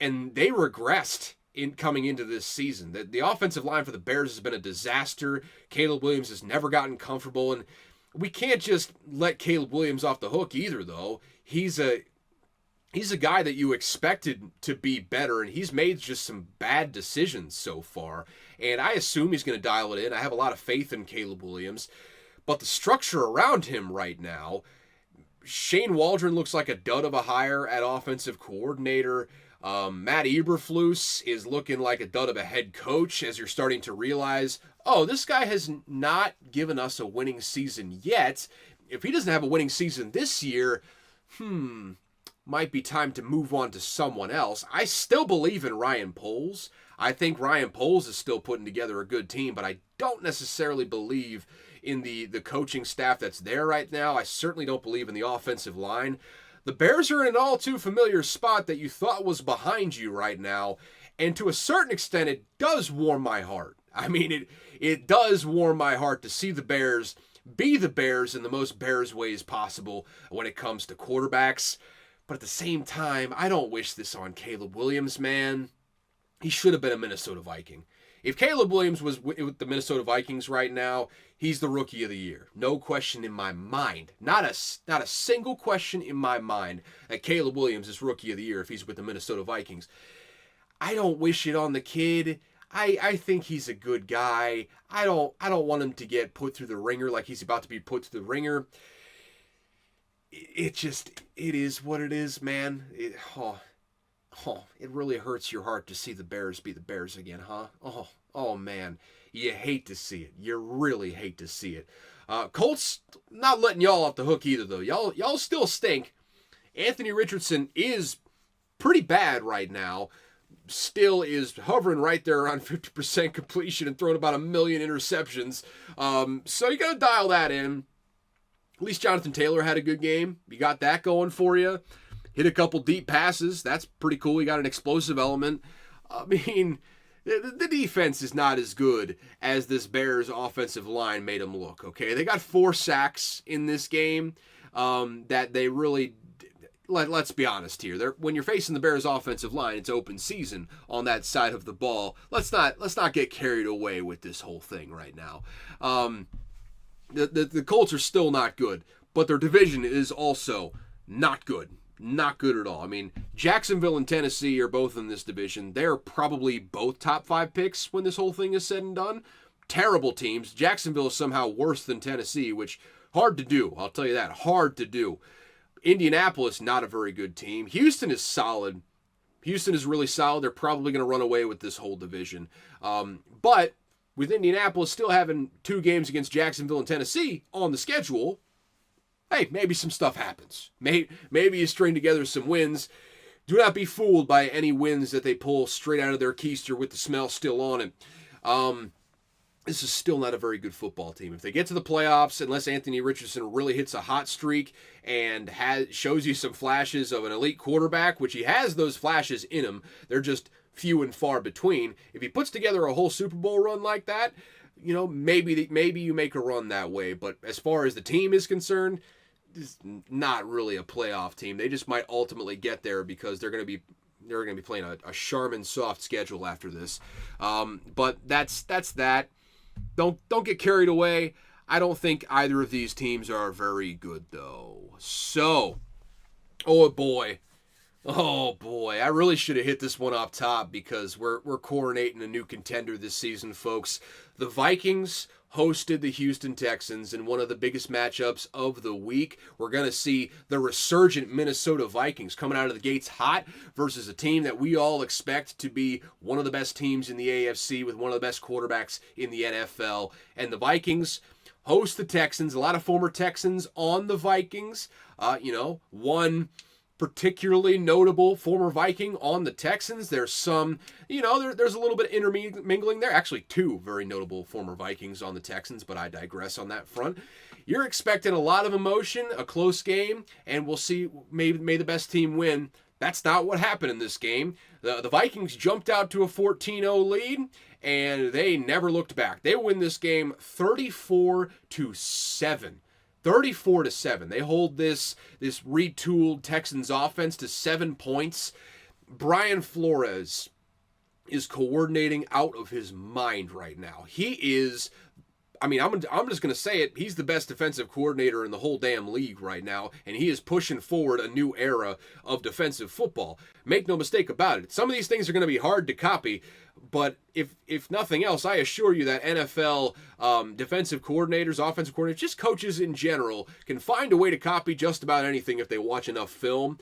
and they regressed in coming into this season. The offensive line for the Bears has been a disaster. Caleb Williams has never gotten comfortable, and we can't just let Caleb Williams off the hook either, though. He's a guy that you expected to be better, and he's made just some bad decisions so far. And I assume he's going to dial it in. I have a lot of faith in Caleb Williams. But the structure around him right now, Shane Waldron looks like a dud of a hire at offensive coordinator. Matt Eberflus is looking like a dud of a head coach as you're starting to realize, oh, this guy has not given us a winning season yet. If he doesn't have a winning season this year, might be time to move on to someone else. I still believe in Ryan Poles. I think Ryan Poles is still putting together a good team, but I don't necessarily believe in the coaching staff that's there right now. I certainly don't believe in the offensive line. The Bears are in an all too familiar spot that you thought was behind you right now, and to a certain extent, it does warm my heart. I mean, it does warm my heart to see the Bears be the Bears in the most Bears ways possible when it comes to quarterbacks. But at the same time, I don't wish this on Caleb Williams, man. He should have been a Minnesota Viking. If Caleb Williams was with the Minnesota Vikings right now, he's the Rookie of the Year. No question in my mind. Not a single question in my mind that Caleb Williams is Rookie of the Year if he's with the Minnesota Vikings. I don't wish it on the kid. I think he's a good guy. I don't want him to get put through the ringer like he's about to be put through the ringer. It is what it is, man. It really hurts your heart to see the Bears be the Bears again, huh? Oh man. You hate to see it. You really hate to see it. Colts not letting y'all off the hook either, though. Y'all still stink. Anthony Richardson is pretty bad right now. Still is hovering right there around 50% completion and throwing about 1 million interceptions. So you got to dial that in. At least Jonathan Taylor had a good game. You got that going for you. Hit a couple deep passes. That's pretty cool. You got an explosive element. I mean, the defense is not as good as this Bears offensive line made them look, okay? They got 4 sacks in this game that they really... Let's be honest here. When you're facing the Bears offensive line, it's open season on that side of the ball. Let's not get carried away with this whole thing right now. The Colts are still not good, but their division is also not good. Not good at all. I mean, Jacksonville and Tennessee are both in this division. They're probably both top 5 picks when this whole thing is said and done. Terrible teams. Jacksonville is somehow worse than Tennessee, which hard to do. I'll tell you that. Hard to do. Indianapolis, not a very good team. Houston is solid. Houston is really solid. They're probably going to run away with this whole division. But with Indianapolis still having 2 games against Jacksonville and Tennessee on the schedule, hey, maybe some stuff happens. Maybe you string together some wins. Do not be fooled by any wins that they pull straight out of their keister with the smell still on it. This is still not a very good football team. If they get to the playoffs, unless Anthony Richardson really hits a hot streak and shows you some flashes of an elite quarterback, which he has those flashes in him, they're just few and far between. If he puts together a whole Super Bowl run like that, maybe you make a run that way. But as far as the team is concerned, it's not really a playoff team. They just might ultimately get there because they're going to be playing a Charmin soft schedule after this. But that's that. Don't get carried away. I don't think either of these teams are very good, though. So, oh boy, I really should have hit this one off top because we're coronating a new contender this season, folks. The Vikings hosted the Houston Texans in one of the biggest matchups of the week. We're going to see the resurgent Minnesota Vikings coming out of the gates hot versus a team that we all expect to be one of the best teams in the AFC with one of the best quarterbacks in the NFL. And the Vikings host the Texans. A lot of former Texans on the Vikings. One particularly notable former Viking on the Texans. There's some, there's a little bit of intermingling there. Actually, 2 very notable former Vikings on the Texans, but I digress on that front. You're expecting a lot of emotion, a close game, and we'll see, may the best team win. That's not what happened in this game. The Vikings jumped out to a 14-0 lead, and they never looked back. They win this game 34-7. 34-7. They hold this retooled Texans offense to 7 points. Brian Flores is coordinating out of his mind right now. He is, I mean, I'm just going to say it. He's the best defensive coordinator in the whole damn league right now, and he is pushing forward a new era of defensive football. Make no mistake about it. Some of these things are going to be hard to copy, but if nothing else, I assure you that NFL defensive coordinators, offensive coordinators, just coaches in general can find a way to copy just about anything if they watch enough film.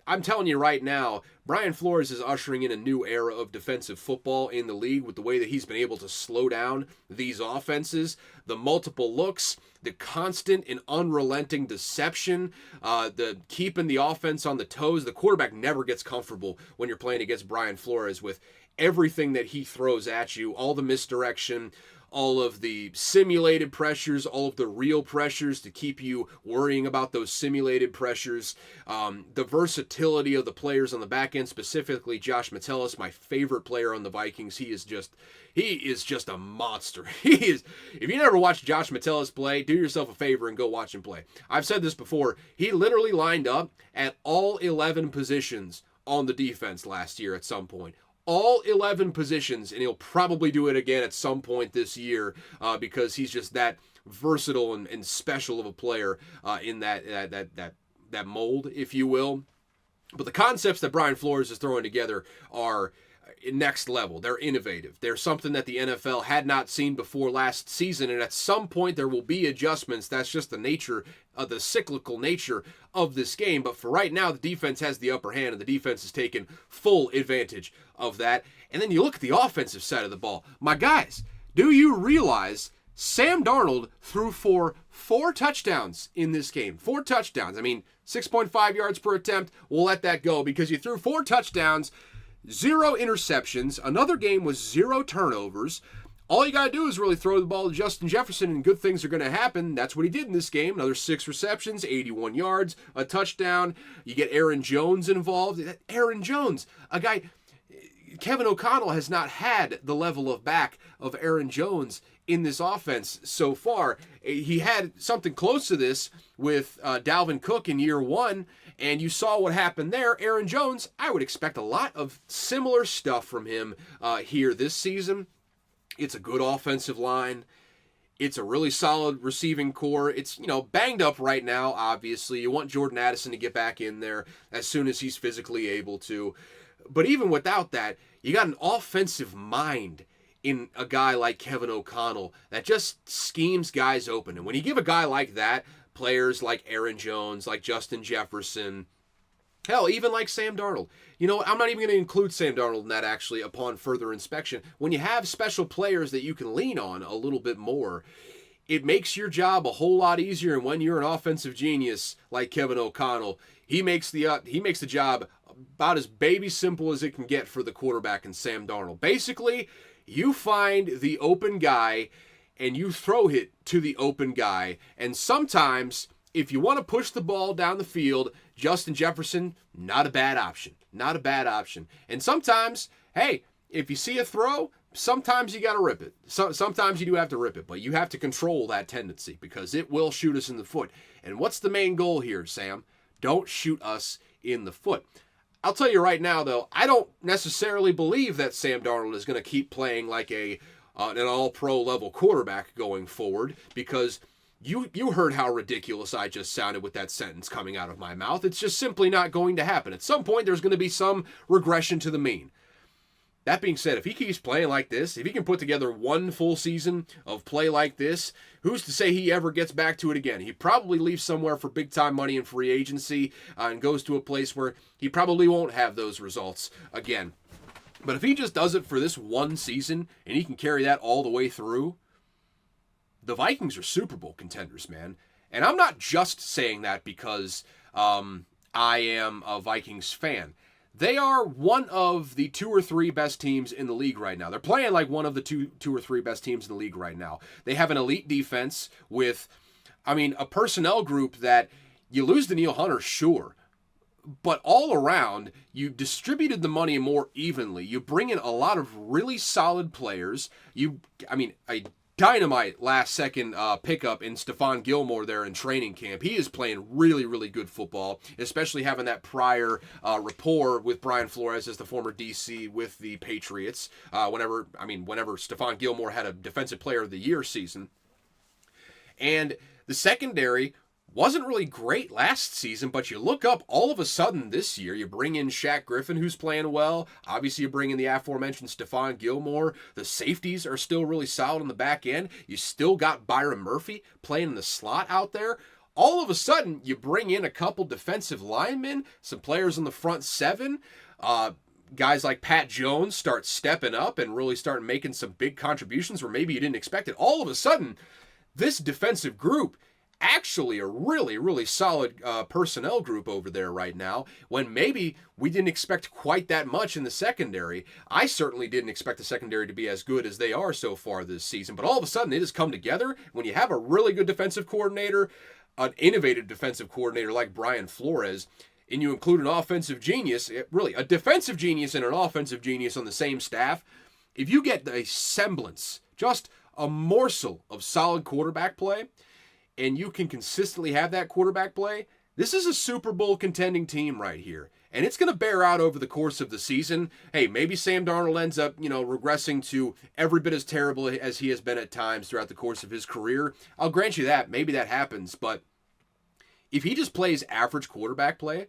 I'm telling you right now, Brian Flores is ushering in a new era of defensive football in the league with the way that he's been able to slow down these offenses, the multiple looks, the constant and unrelenting deception, the keeping the offense on the toes. The quarterback never gets comfortable when you're playing against Brian Flores with everything that he throws at you, all the misdirection, all of the simulated pressures, all of the real pressures to keep you worrying about those simulated pressures, the versatility of the players on the back end, specifically Josh Metellus, my favorite player on the Vikings. He is just a monster. If you never watched Josh Metellus play, do yourself a favor and go watch him play. I've said this before. He literally lined up at all 11 positions on the defense last year at some point. All 11 positions, and he'll probably do it again at some point this year because he's just that versatile and special of a player in that mold, if you will. But the concepts that Brian Flores is throwing together are next level. They're innovative. They're something that the NFL had not seen before last season, and at some point there will be adjustments. That's just the nature of the cyclical nature of this game. But for right now, the defense has the upper hand, and the defense is taking full advantage of that. And then you look at the offensive side of the ball. My guys, do you realize Sam Darnold threw for 4 touchdowns in this game? 4 touchdowns. I mean, 6.5 yards per attempt. We'll let that go because you threw 4 touchdowns, 0 interceptions. Another game with 0 turnovers. All you got to do is really throw the ball to Justin Jefferson and good things are going to happen. That's what he did in this game. Another 6 receptions, 81 yards, a touchdown. You get Aaron Jones involved. Aaron Jones, a guy, Kevin O'Connell has not had the level of back of Aaron Jones in this offense so far. He had something close to this with Dalvin Cook in year 1, and you saw what happened there. Aaron Jones, I would expect a lot of similar stuff from him here this season. It's a good offensive line. It's a really solid receiving core. It's, banged up right now, obviously. You want Jordan Addison to get back in there as soon as he's physically able to. But even without that, you got an offensive mind in a guy like Kevin O'Connell that just schemes guys open. And when you give a guy like that, players like Aaron Jones, like Justin Jefferson, hell, even like Sam Darnold. I'm not even going to include Sam Darnold in that, actually, upon further inspection. When you have special players that you can lean on a little bit more, it makes your job a whole lot easier. And when you're an offensive genius like Kevin O'Connell, he makes the job about as baby simple as it can get for the quarterback and Sam Darnold. Basically, you find the open guy and you throw it to the open guy. And sometimes, if you want to push the ball down the field, Justin Jefferson, not a bad option. Not a bad option. And sometimes, hey, if you see a throw, sometimes you got to rip it. Sometimes you do have to rip it, but you have to control that tendency because it will shoot us in the foot. And what's the main goal here, Sam? Don't shoot us in the foot. I'll tell you right now, though, I don't necessarily believe that Sam Darnold is going to keep playing like an all-pro level quarterback going forward because you heard how ridiculous I just sounded with that sentence coming out of my mouth. It's just simply not going to happen. At some point, there's going to be some regression to the mean. That being said, if he keeps playing like this, if he can put together one full season of play like this, who's to say he ever gets back to it again? He probably leaves somewhere for big-time money in free agency and goes to a place where he probably won't have those results again. But if he just does it for this one season and he can carry that all the way through, the Vikings are Super Bowl contenders, man. And I'm not just saying that because I am a Vikings fan. They are one of the 2 or 3 best teams in the league right now. They're playing like one of the two or three best teams in the league right now. They have an elite defense with, a personnel group that you lose to Danielle Hunter, sure. But all around, you distributed the money more evenly. You bring in a lot of really solid players. A dynamite last-second pickup in Stephon Gilmore there in training camp. He is playing really, really good football, especially having that prior rapport with Brian Flores as the former DC with the Patriots. Whenever Stephon Gilmore had a Defensive Player of the Year season. And the secondary wasn't really great last season, but you look up all of a sudden this year, you bring in Shaq Griffin, who's playing well. Obviously, you bring in the aforementioned Stephon Gilmore. The safeties are still really solid on the back end. You still got Byron Murphy playing in the slot out there. All of a sudden, you bring in a couple defensive linemen, some players in the front seven. Guys like Pat Jones start stepping up and really start making some big contributions where maybe you didn't expect it. All of a sudden, this defensive group actually a really, really solid personnel group over there right now, when maybe we didn't expect quite that much in the secondary. I certainly didn't expect the secondary to be as good as they are so far this season, but all of a sudden it has come together. When you have a really good defensive coordinator, an innovative defensive coordinator like Brian Flores, and you include an offensive genius, really a defensive genius and an offensive genius on the same staff, if you get a semblance, just a morsel of solid quarterback play, and you can consistently have that quarterback play, this is a Super Bowl contending team right here. And it's going to bear out over the course of the season. Hey, maybe Sam Darnold ends up, regressing to every bit as terrible as he has been at times throughout the course of his career. I'll grant you that. Maybe that happens. But if he just plays average quarterback play,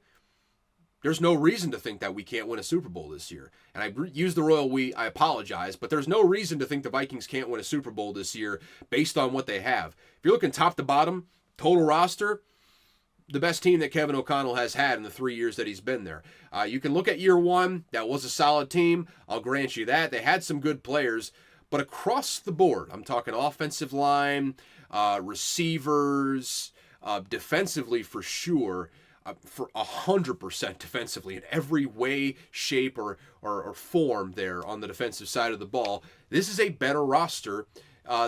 there's no reason to think that we can't win a Super Bowl this year. And I use the royal we, I apologize, but there's no reason to think the Vikings can't win a Super Bowl this year based on what they have. If you're looking top to bottom, total roster, the best team that Kevin O'Connell has had in the 3 years that he's been there. You can look at year one, that was a solid team. I'll grant you that. They had some good players, but across the board, I'm talking offensive line, receivers, defensively for sure, for 100% defensively in every way, shape, or form there on the defensive side of the ball. This is a better roster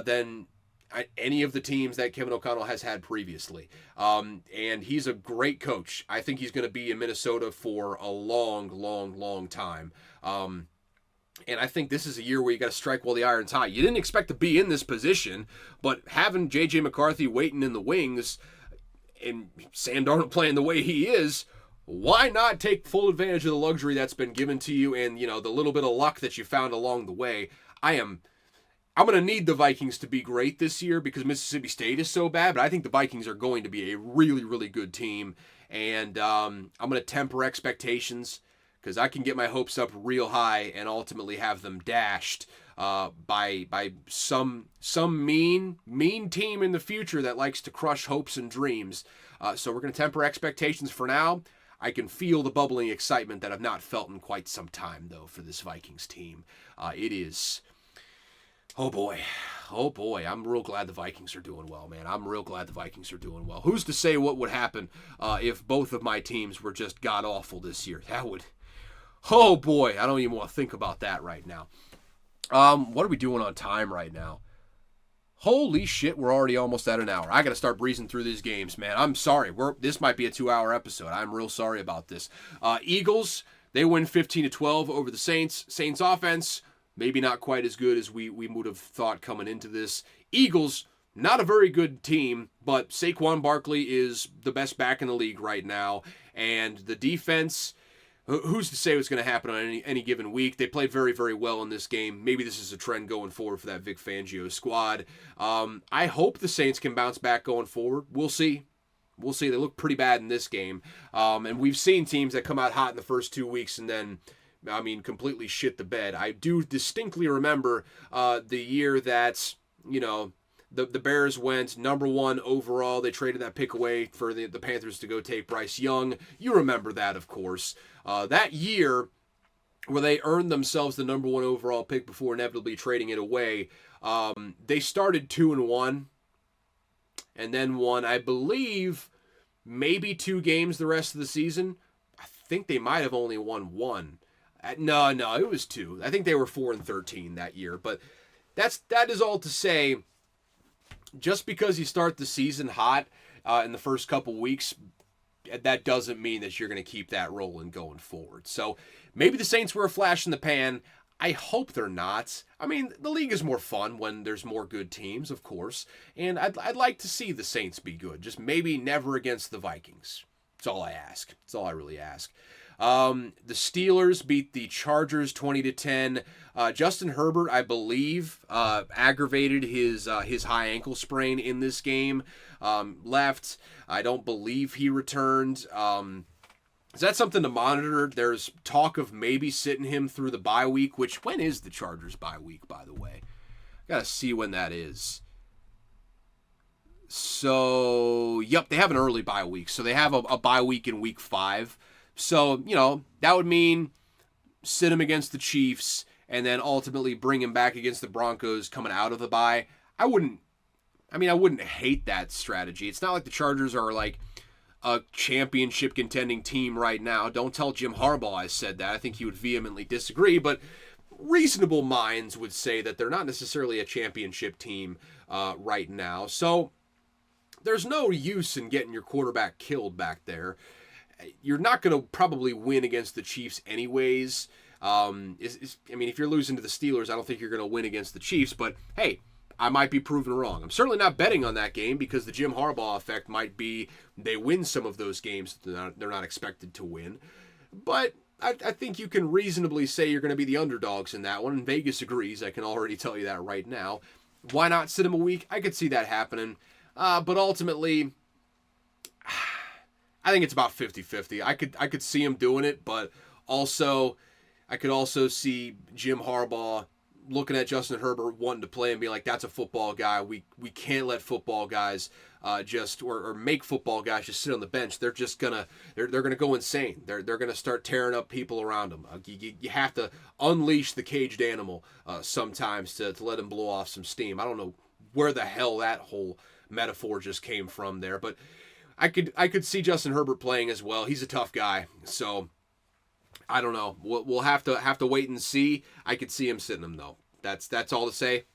than any of the teams that Kevin O'Connell has had previously. And he's a great coach. I think he's going to be in Minnesota for a long, long, long time. And I think this is a year where you got to strike while the iron's hot. You didn't expect to be in this position, but having J.J. McCarthy waiting in the wings and Sam Darnold playing the way he is, why not take full advantage of the luxury that's been given to you and, the little bit of luck that you found along the way? I'm going to need the Vikings to be great this year because Mississippi State is so bad, but I think the Vikings are going to be a really, really good team. And I'm going to temper expectations because I can get my hopes up real high and ultimately have them dashed by some mean team in the future that likes to crush hopes and dreams. So we're going to temper expectations for now. I can feel the bubbling excitement that I've not felt in quite some time, though, for this Vikings team. It is... Oh boy. I'm real glad the Vikings are doing well, man. I'm real glad the Vikings are doing well. Who's to say what would happen if both of my teams were just god-awful this year? That would... Oh boy, I don't even want to think about that right now. What are we doing on time right now? Holy shit, we're already almost at an hour. I got to start breezing through these games, man. I'm sorry. This might be a 2-hour episode. I'm real sorry about this. Eagles, they win 15-12 over the Saints. Saints offense, maybe not quite as good as we would have thought coming into this. Eagles, not a very good team, but Saquon Barkley is the best back in the league right now. And the defense... Who's to say what's going to happen on any given week? They played very, very well in this game. Maybe this is a trend going forward for that Vic Fangio squad. I hope the Saints can bounce back going forward. We'll see. They look pretty bad in this game. And we've seen teams that come out hot in the first 2 weeks and then, completely shit the bed. I do distinctly remember the year that, the Bears went number 1 overall. They traded that pick away for the Panthers to go take Bryce Young. You remember that, of course. That year where they earned themselves the number 1 overall pick before inevitably trading it away, they started 2-1 and then won, I believe, maybe 2 games the rest of the season. I think they might have only won 1. No, it was 2. I think they were 4-13 that year. But that is all to say, just because you start the season hot in the first couple weeks, that doesn't mean that you're going to keep that rolling going forward. So maybe the Saints were a flash in the pan. I hope they're not. I mean, the league is more fun when there's more good teams, of course, and I'd like to see the Saints be good. Just maybe never against the Vikings. That's all I ask. That's all I really ask. The Steelers beat the Chargers 20-10. Justin Herbert, I believe, aggravated his high ankle sprain in this game. Left. I don't believe he returned. Is that something to monitor? There's talk of maybe sitting him through the bye week, which, when is the Chargers bye week, by the way? Gotta see when that is. So, yep, they have an early bye week. So they have a bye week in week 5. So, that would mean sit him against the Chiefs and then ultimately bring him back against the Broncos coming out of the bye. I wouldn't hate that strategy. It's not like the Chargers are like a championship contending team right now. Don't tell Jim Harbaugh I said that. I think he would vehemently disagree, but reasonable minds would say that they're not necessarily a championship team right now. So there's no use in getting your quarterback killed back there. You're not going to probably win against the Chiefs anyways. If you're losing to the Steelers, I don't think you're going to win against the Chiefs, but hey, I might be proven wrong. I'm certainly not betting on that game because the Jim Harbaugh effect might be they win some of those games that they're not expected to win. But I think you can reasonably say you're going to be the underdogs in that one, and Vegas agrees. I can already tell you that right now. Why not sit them a week? I could see that happening. But ultimately, I think it's about 50-50. I could see him doing it, but also I could also see Jim Harbaugh looking at Justin Herbert wanting to play and be like, that's a football guy. We can't let football guys or make football guys just sit on the bench. They're just gonna go insane. They're gonna start tearing up people around them. You have to unleash the caged animal sometimes to let him blow off some steam. I don't know where the hell that whole metaphor just came from there, but I could see Justin Herbert playing as well. He's a tough guy, so I don't know. We'll have to wait and see. I could see him sitting him though. That's all to say.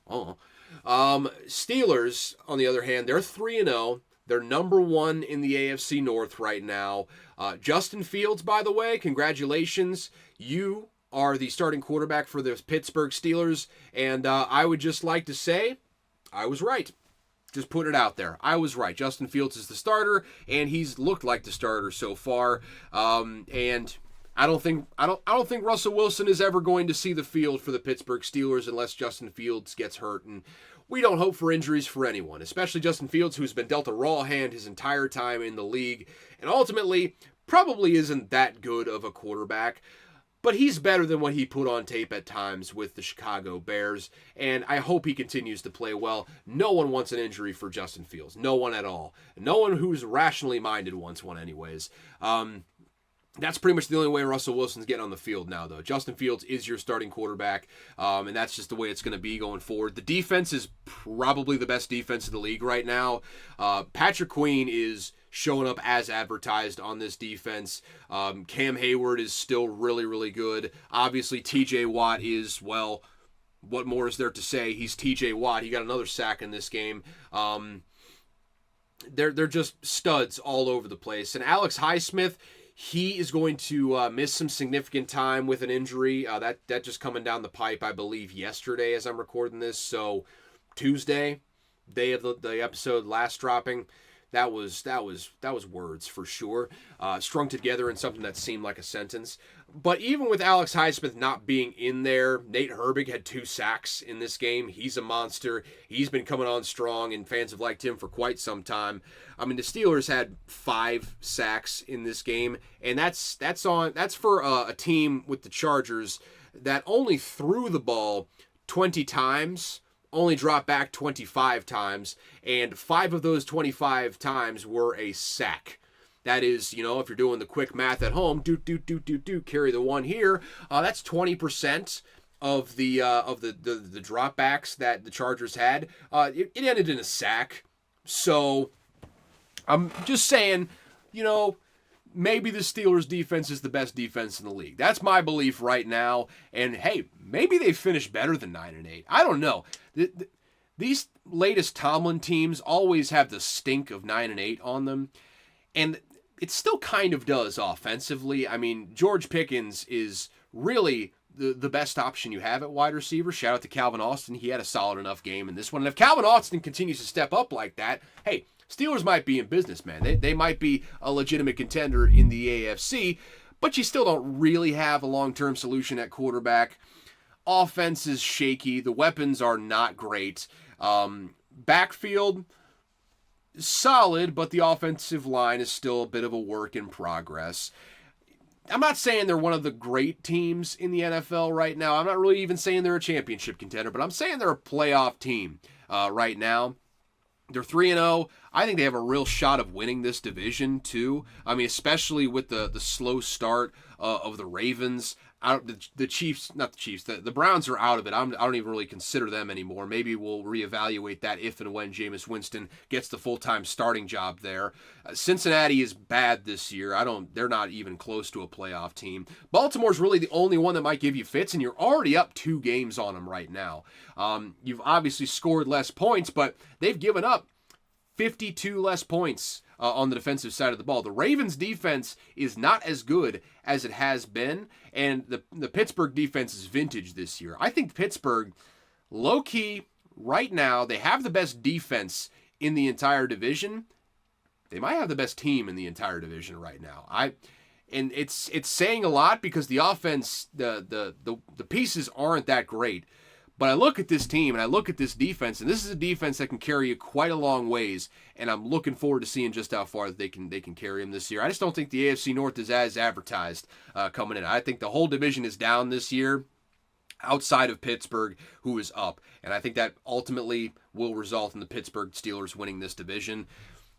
Steelers, on the other hand, they're 3-0. They're number 1 in the AFC North right now. Justin Fields, by the way, congratulations. You are the starting quarterback for the Pittsburgh Steelers, and I would just like to say I was right. Just put it out there. I was right. Justin Fields is the starter, and he's looked like the starter so far. And I don't think Russell Wilson is ever going to see the field for the Pittsburgh Steelers unless Justin Fields gets hurt. And we don't hope for injuries for anyone, especially Justin Fields, who's been dealt a raw hand his entire time in the league, and ultimately probably isn't that good of a quarterback. But he's better than what he put on tape at times with the Chicago Bears, and I hope he continues to play well. No one wants an injury for Justin Fields. No one at all. No one who's rationally minded wants one anyways. That's pretty much the only way Russell Wilson's getting on the field now, though. Justin Fields is your starting quarterback, and that's just the way it's going to be going forward. The defense is probably the best defense in the league right now. Patrick Queen is showing up as advertised on this defense. Cam Hayward is still really, really good. Obviously, TJ Watt is, well, what more is there to say? He's TJ Watt. He got another sack in this game. They're just studs all over the place. And Alex Highsmith, he is going to miss some significant time with an injury. That just coming down the pipe, I believe, yesterday as I'm recording this. So Tuesday, day of the episode last dropping. That was words for sure, strung together in something that seemed like a sentence. But even with Alex Highsmith not being in there, Nate Herbig had 2 sacks in this game. He's a monster. He's been coming on strong, and fans have liked him for quite some time. I mean, the Steelers had 5 sacks in this game, and that's for a team with the Chargers that only threw the ball 20 times. Only dropped back 25 times, and 5 of those 25 times were a sack. That is, if you're doing the quick math at home, carry the 1 here. That's 20% of the dropbacks that the Chargers had. It ended in a sack. So I'm just saying, maybe the Steelers' defense is the best defense in the league. That's my belief right now. And hey, maybe they finish better than 9-8. I don't know. These latest Tomlin teams always have the stink of 9-8 on them, and it still kind of does offensively. I mean, George Pickens is really the best option you have at wide receiver. Shout out to Calvin Austin. He had a solid enough game in this one. And if Calvin Austin continues to step up like that, hey, Steelers might be in business, man. They might be a legitimate contender in the AFC, but you still don't really have a long-term solution at quarterback. Offense is shaky. The weapons are not great. Backfield, solid, but the offensive line is still a bit of a work in progress. I'm not saying they're one of the great teams in the NFL right now. I'm not really even saying they're a championship contender, but I'm saying they're a playoff team right now. They're 3-0. I think they have a real shot of winning this division, too. I mean, especially with the slow start of the Ravens. The Chiefs, not the Chiefs, the Browns are out of it. I don't even really consider them anymore. Maybe we'll reevaluate that if and when Jameis Winston gets the full-time starting job there. Cincinnati is bad this year. They're not even close to a playoff team. Baltimore's really the only one that might give you fits, and you're already up 2 games on them right now. You've obviously scored less points, but they've given up 52 less points on the defensive side of the ball. The Ravens' defense is not as good as it has been, and the Pittsburgh defense is vintage this year. I think Pittsburgh, low-key, right now, they have the best defense in the entire division. They might have the best team in the entire division right now. And it's saying a lot because the offense, the pieces aren't that great. But I look at this team and I look at this defense, and this is a defense that can carry you quite a long ways, and I'm looking forward to seeing just how far they can carry them this year. I just don't think the AFC North is as advertised coming in. I think the whole division is down this year outside of Pittsburgh, who is up. And I think that ultimately will result in the Pittsburgh Steelers winning this division.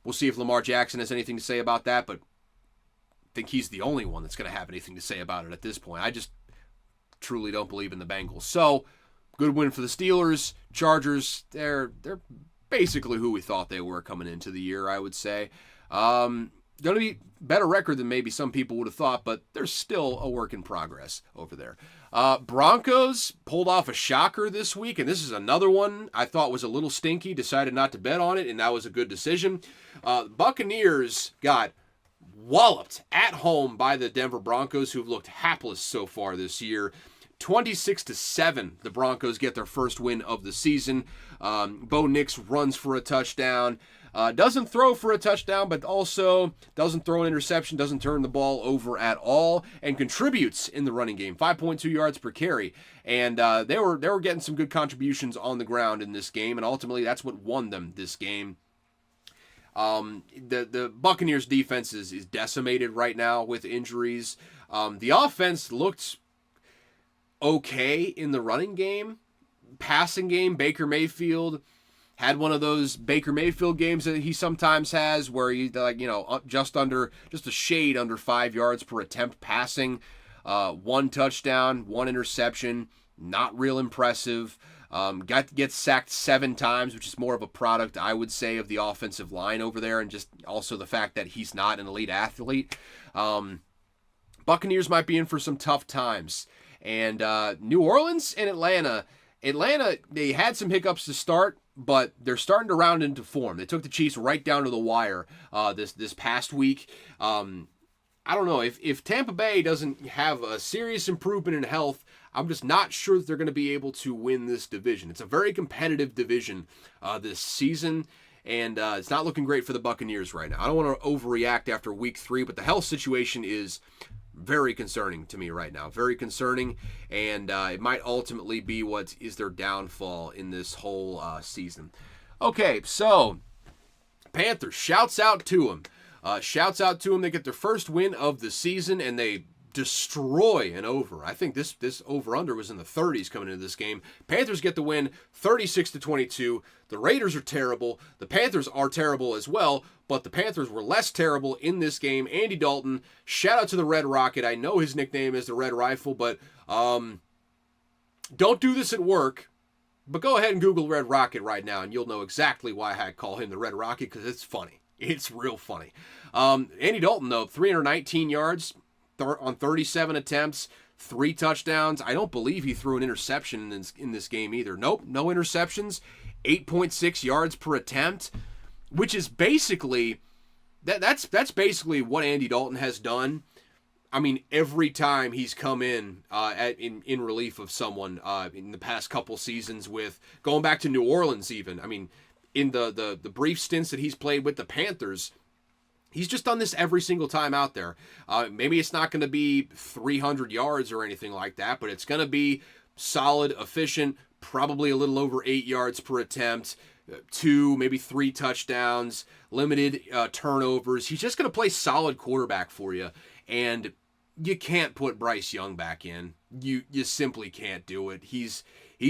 We'll see if Lamar Jackson has anything to say about that, but I think he's the only one that's going to have anything to say about it at this point. I just truly don't believe in the Bengals. So, good win for the Steelers. Chargers, they're basically who we thought they were coming into the year, I would say. Going to be better record than maybe some people would have thought, but there's still a work in progress over there. Broncos pulled off a shocker this week, and this is another one I thought was a little stinky. Decided not to bet on it, and that was a good decision. Buccaneers got walloped at home by the Denver Broncos, who've looked hapless so far this year. 26-7, the Broncos get their first win of the season. Bo Nix runs for a touchdown. Doesn't throw for a touchdown, but also doesn't throw an interception, doesn't turn the ball over at all, and contributes in the running game. 5.2 yards per carry. And they were getting some good contributions on the ground in this game, and ultimately that's what won them this game. The Buccaneers defense is decimated right now with injuries. The offense looked okay in the running game. Passing game, Baker Mayfield had one of those Baker Mayfield games that he sometimes has where he, just a shade under 5 yards per attempt passing. 1 touchdown, 1 interception, not real impressive. Gets sacked 7 times, which is more of a product, I would say, of the offensive line over there, and just also the fact that he's not an elite athlete. Buccaneers might be in for some tough times. And New Orleans and Atlanta, they had some hiccups to start, but they're starting to round into form. They took the Chiefs right down to the wire this past week. I don't know, if Tampa Bay doesn't have a serious improvement in health, I'm just not sure that they're going to be able to win this division. It's a very competitive division this season, and it's not looking great for the Buccaneers right now. I don't want to overreact after week 3, but the health situation is very concerning to me right now. Very concerning, and it might ultimately be what is their downfall in this whole season. Okay, so Panthers, shouts out to them. They get their first win of the season, and they destroy an over. I think this over-under was in the 30s coming into this game. Panthers get the win 36-22. The Raiders are terrible. The Panthers are terrible as well, but the Panthers were less terrible in this game. Andy Dalton, shout out to the Red Rocket. I know his nickname is the Red Rifle, but don't do this at work. But go ahead and Google Red Rocket right now, and you'll know exactly why I call him the Red Rocket, because it's funny. It's real funny. Andy Dalton, though, 319 yards on 37 attempts, 3 touchdowns. I don't believe he threw an interception in this game either. Nope, no interceptions. 8.6 yards per attempt, which is basically that's basically what Andy Dalton has done I mean, every time he's come in in relief of someone in the past couple seasons, with going back to New Orleans even. I mean, in the brief stints that he's played with the Panthers, he's just done this every single time out there. Maybe it's not going to be 300 yards or anything like that, but it's going to be solid, efficient, probably a little over 8 yards per attempt, 2, maybe 3 touchdowns, limited turnovers. He's just going to play solid quarterback for you. And you can't put Bryce Young back in. You simply can't do it. He's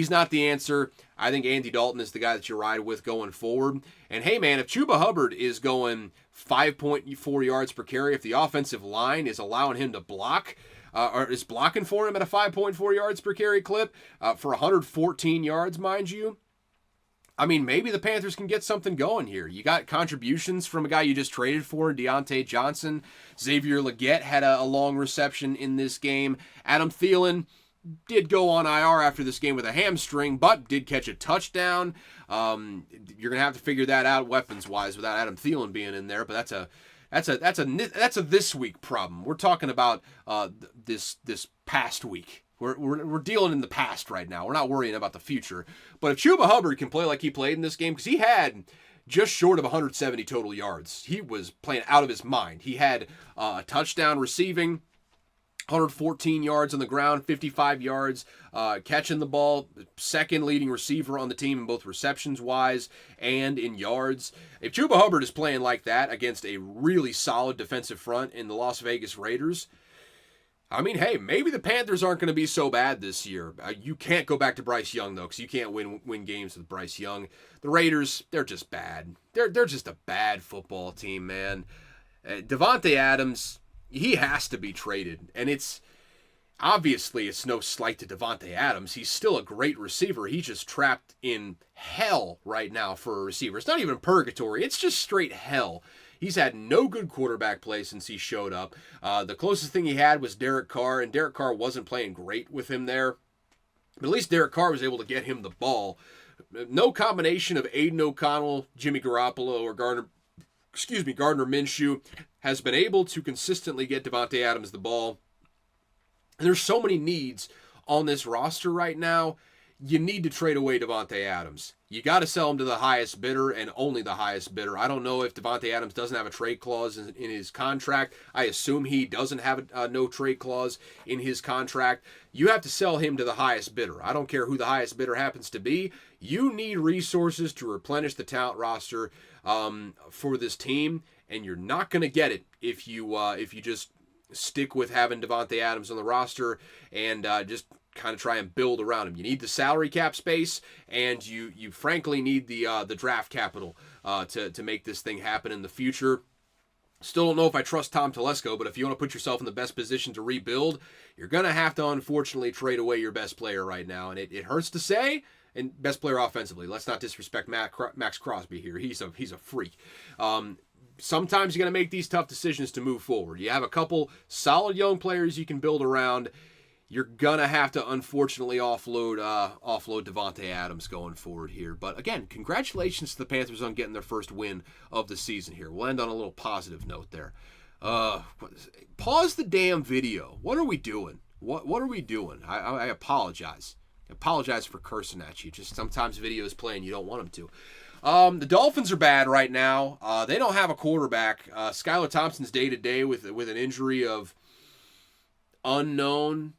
not the answer. I think Andy Dalton is the guy that you ride with going forward. And hey, man, if Chuba Hubbard is going 5.4 yards per carry, if the offensive line is allowing him to block, or is blocking for him at a 5.4 yards per carry clip for 114 yards, mind you, I mean, maybe the Panthers can get something going here. You got contributions from a guy you just traded for, Deontay Johnson. Xavier Legette had a long reception in this game. Adam Thielen did go on IR after this game with a hamstring, but did catch a touchdown. You're gonna have to figure that out weapons-wise without Adam Thielen being in there, but that's a this week problem. We're talking about this past week. We're dealing in the past right now. We're not worrying about the future. But if Chuba Hubbard can play like he played in this game, because he had just short of 170 total yards. He was playing out of his mind. He had a touchdown receiving, 114 yards on the ground, 55 yards catching the ball, second leading receiver on the team in both receptions-wise and in yards. If Chuba Hubbard is playing like that against a really solid defensive front in the Las Vegas Raiders, I mean, hey, maybe the Panthers aren't going to be so bad this year. You can't go back to Bryce Young, though, because you can't win games with Bryce Young. The Raiders, they're just bad. They're just a bad football team, man. Davante Adams, he has to be traded. And it's no slight to Davante Adams. He's still a great receiver. He's just trapped in hell right now for a receiver. It's not even purgatory. It's just straight hell. He's had no good quarterback play since he showed up. The closest thing he had was Derek Carr, and Derek Carr wasn't playing great with him there. But at least Derek Carr was able to get him the ball. No combination of Aiden O'Connell, Jimmy Garoppolo, or Gardner Minshew has been able to consistently get Davante Adams the ball. And there's so many needs on this roster right now. You need to trade away Davante Adams. You got to sell him to the highest bidder and only the highest bidder. I don't know if Davante Adams doesn't have a trade clause in his contract. I assume he doesn't have a no trade clause in his contract. You have to sell him to the highest bidder. I don't care who the highest bidder happens to be. You need resources to replenish the talent roster for this team, and you're not going to get it if you just stick with having Davante Adams on the roster and just kind of try and build around him. You need the salary cap space, and you frankly need the draft capital to make this thing happen in the future. Still don't know if I trust Tom Telesco, but if you want to put yourself in the best position to rebuild, you're going to have to unfortunately trade away your best player right now. And it hurts to say, and best player offensively. Let's not disrespect Max Crosby here. He's a freak. Sometimes you got to make these tough decisions to move forward. You have a couple solid young players you can build around. You're going to have to, unfortunately, offload Davante Adams going forward here. But, again, congratulations to the Panthers on getting their first win of the season here. We'll end on a little positive note there. Pause the damn video. What are we doing? What are we doing? I apologize. I apologize for cursing at you. Just sometimes videos play and you don't want them to. The Dolphins are bad right now. They don't have a quarterback. Skylar Thompson's day-to-day with an injury of unknown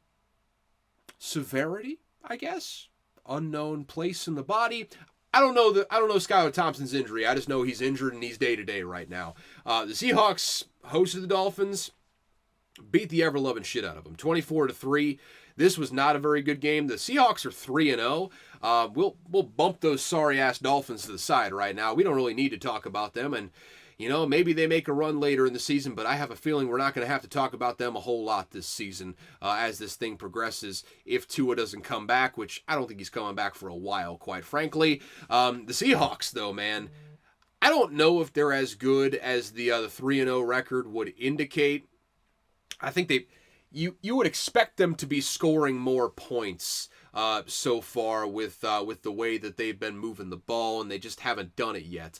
severity, I guess. Unknown place in the body. I don't know Skylar Thompson's injury. I just know he's injured and he's day-to-day right now. The Seahawks hosted the Dolphins, beat the ever-loving shit out of them, 24-3. This was not a very good game. The Seahawks are 3-0. We'll bump those sorry-ass Dolphins to the side right now. We don't really need to talk about them, and maybe they make a run later in the season, but I have a feeling we're not going to have to talk about them a whole lot this season as this thing progresses if Tua doesn't come back, which I don't think he's coming back for a while, quite frankly. The Seahawks, though, man, I don't know if they're as good as the 3-0 record would indicate. I think you would expect them to be scoring more points so far with the way that they've been moving the ball, and they just haven't done it yet.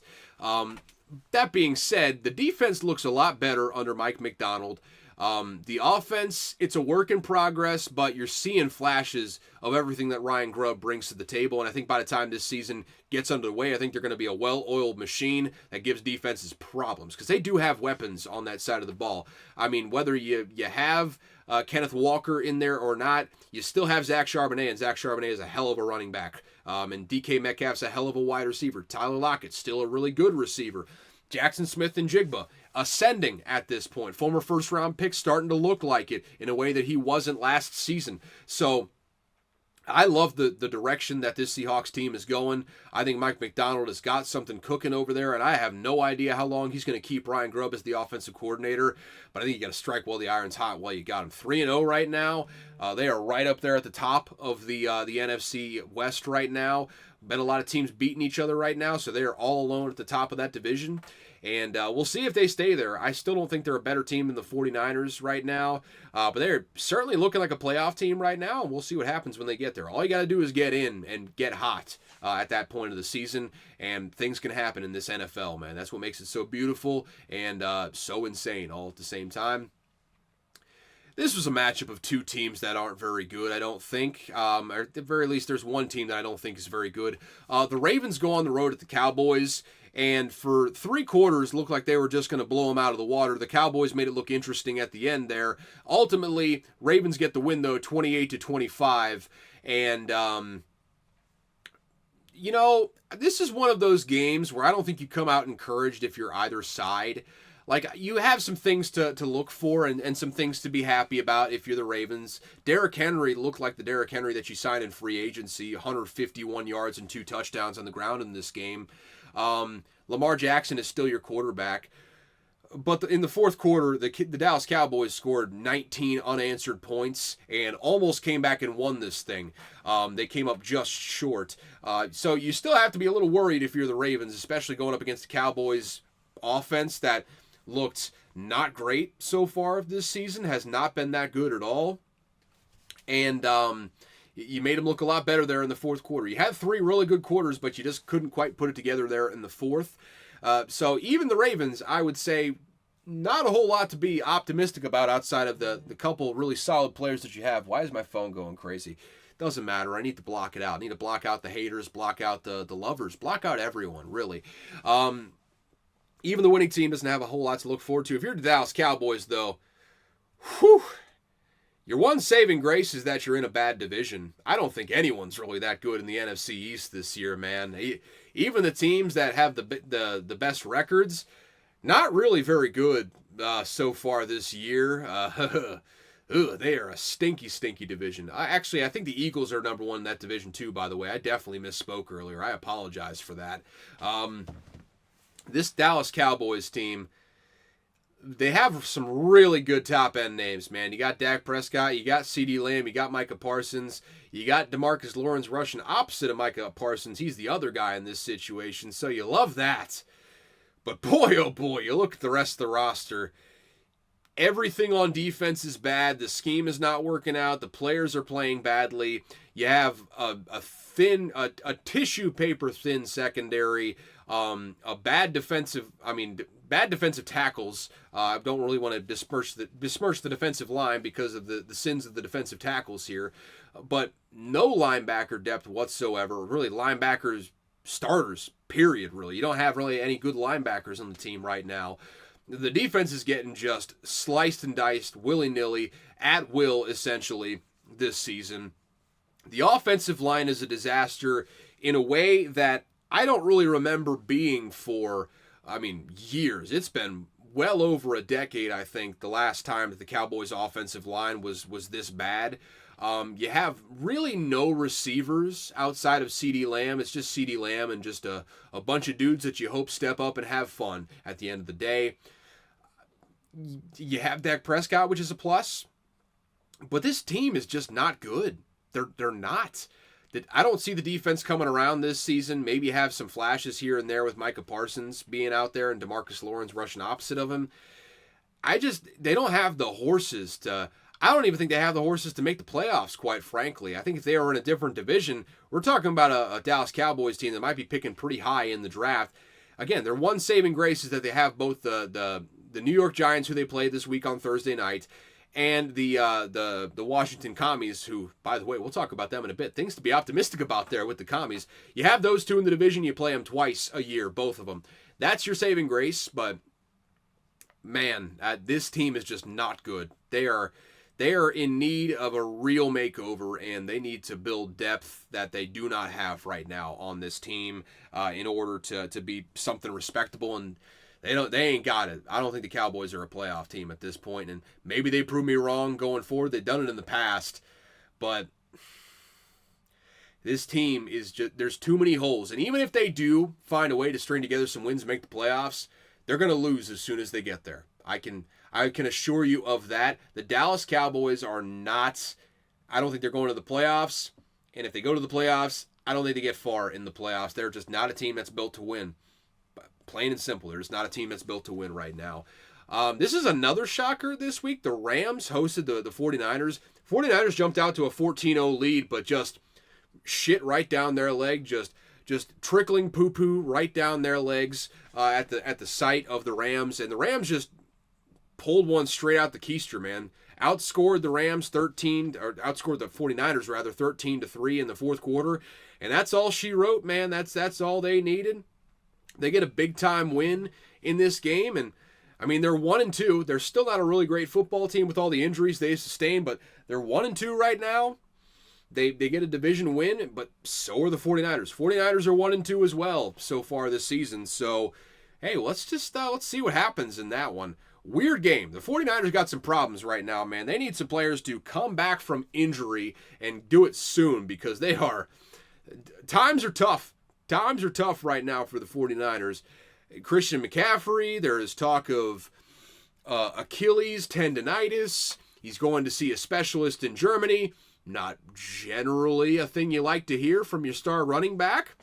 That being said, the defense looks a lot better under Mike McDonald. The offense, it's a work in progress, but you're seeing flashes of everything that Ryan Grubb brings to the table. And I think by the time this season gets underway, I think they're going to be a well-oiled machine that gives defenses problems, because they do have weapons on that side of the ball. I mean, whether you have Kenneth Walker in there or not, you still have Zach Charbonnet, and Zach Charbonnet is a hell of a running back. And DK Metcalf's a hell of a wide receiver. Tyler Lockett's still a really good receiver. Jackson Smith and Jigba ascending at this point. Former first-round pick starting to look like it in a way that he wasn't last season. So I love the direction that this Seahawks team is going. I think Mike McDonald has got something cooking over there, and I have no idea how long he's going to keep Ryan Grubb as the offensive coordinator. But I think you got to strike while the iron's hot while you got him. 3-0 right now. They are right up there at the top of the NFC West right now. Been a lot of teams beating each other right now, so they are all alone at the top of that division. And we'll see if they stay there. I still don't think they're a better team than the 49ers right now. But they're certainly looking like a playoff team right now, and we'll see what happens when they get there. All you got to do is get in and get hot at that point of the season, and things can happen in this NFL, man. That's what makes it so beautiful and so insane all at the same time. This was a matchup of two teams that aren't very good, I don't think. Or at the very least, there's one team that I don't think is very good. The Ravens go on the road at the Cowboys, and for 3 quarters looked like they were just going to blow them out of the water. The Cowboys made it look interesting at the end there. Ultimately, Ravens get the win, though, 28-25. And, you know, this is one of those games where I don't think you come out encouraged if you're either side. Like, you have some things to look for and some things to be happy about if you're the Ravens. Derrick Henry looked like the Derrick Henry that you signed in free agency, 151 yards and 2 touchdowns on the ground in this game. Lamar Jackson is still your quarterback. But in the fourth quarter, the Dallas Cowboys scored 19 unanswered points and almost came back and won this thing. They came up just short. So you still have to be a little worried if you're the Ravens, especially going up against the Cowboys offense that looked not great so far this season, has not been that good at all. And you made them look a lot better there in the fourth quarter. You had 3 really good quarters, but you just couldn't quite put it together there in the fourth. So even the Ravens, I would say, not a whole lot to be optimistic about outside of the couple really solid players that you have. Why is my phone going crazy? Doesn't matter. I need to block it out. I need to block out the haters, block out the lovers, block out everyone, really. Even the winning team doesn't have a whole lot to look forward to. If you're the Dallas Cowboys, though, whew, your one saving grace is that you're in a bad division. I don't think anyone's really that good in the NFC East this year, man. Even the teams that have the best records, not really very good so far this year. They are a stinky, stinky division. I think the Eagles are number 1 in that division, too, by the way. I definitely misspoke earlier. I apologize for that. This Dallas Cowboys team, they have some really good top-end names, man. You got Dak Prescott, you got CeeDee Lamb, you got Micah Parsons, you got DeMarcus Lawrence rushing opposite of Micah Parsons. He's the other guy in this situation, so you love that. But boy, oh boy, you look at the rest of the roster. Everything on defense is bad. The scheme is not working out. The players are playing badly. You have a tissue paper thin secondary, bad defensive tackles. I don't really want to besmirch the defensive line because of the sins of the defensive tackles here, but no linebacker depth whatsoever. Really, linebackers, starters, period, really. You don't have really any good linebackers on the team right now. The defense is getting just sliced and diced willy-nilly, at will, essentially, this season. The offensive line is a disaster in a way that I don't really remember being for, years. It's been well over a decade, I think, the last time that the Cowboys' offensive line was this bad. You have really no receivers outside of CeeDee Lamb. It's just CeeDee Lamb and just a bunch of dudes that you hope step up and have fun at the end of the day. You have Dak Prescott, which is a plus, but this team is just not good. They're not. I don't see the defense coming around this season. Maybe have some flashes here and there with Micah Parsons being out there and DeMarcus Lawrence rushing opposite of him. They don't have the horses to. I don't even think they have the horses to make the playoffs, quite frankly. I think if they were in a different division, we're talking about a Dallas Cowboys team that might be picking pretty high in the draft. Again, their one saving grace is that they have both the the New York Giants, who they played this week on Thursday night, and the Washington Commies, who, by the way, we'll talk about them in a bit. Things to be optimistic about there with the Commies. You have those two in the division. You play them twice a year, both of them. That's your saving grace, but man, this team is just not good. They are in need of a real makeover, and they need to build depth that they do not have right now on this team in order to be something respectable. And they ain't got it. I don't think the Cowboys are a playoff team at this point, and maybe they prove me wrong going forward. They've done it in the past, but this team is just, there's too many holes. And even if they do find a way to string together some wins and make the playoffs, they're going to lose as soon as they get there. I can assure you of that. The Dallas Cowboys are not, I don't think they're going to the playoffs. And if they go to the playoffs, I don't think they get far in the playoffs. They're just not a team that's built to win. Plain and simple. They're just not a team that's built to win right now. This is another shocker this week. The Rams hosted the 49ers. 49ers jumped out to a 14-0 lead, but just shit right down their leg. Just trickling poo-poo right down their legs at the sight of the Rams. And the Rams just pulled one straight out the keister, man. Outscored the 49ers rather 13-3 in the fourth quarter. And that's all she wrote, man. That's all they needed. They get a big-time win in this game, and, I mean, they're 1-2. They're still not a really great football team with all the injuries they sustained, but they're 1-2 right now. They get a division win, but so are the 49ers. 49ers are 1-2 as well so far this season. So, hey, let's see what happens in that one. Weird game. The 49ers got some problems right now, man. They need some players to come back from injury and do it soon because times are tough. Times are tough right now for the 49ers. Christian McCaffrey, there is talk of Achilles tendonitis. He's going to see a specialist in Germany. Not generally a thing you like to hear from your star running back.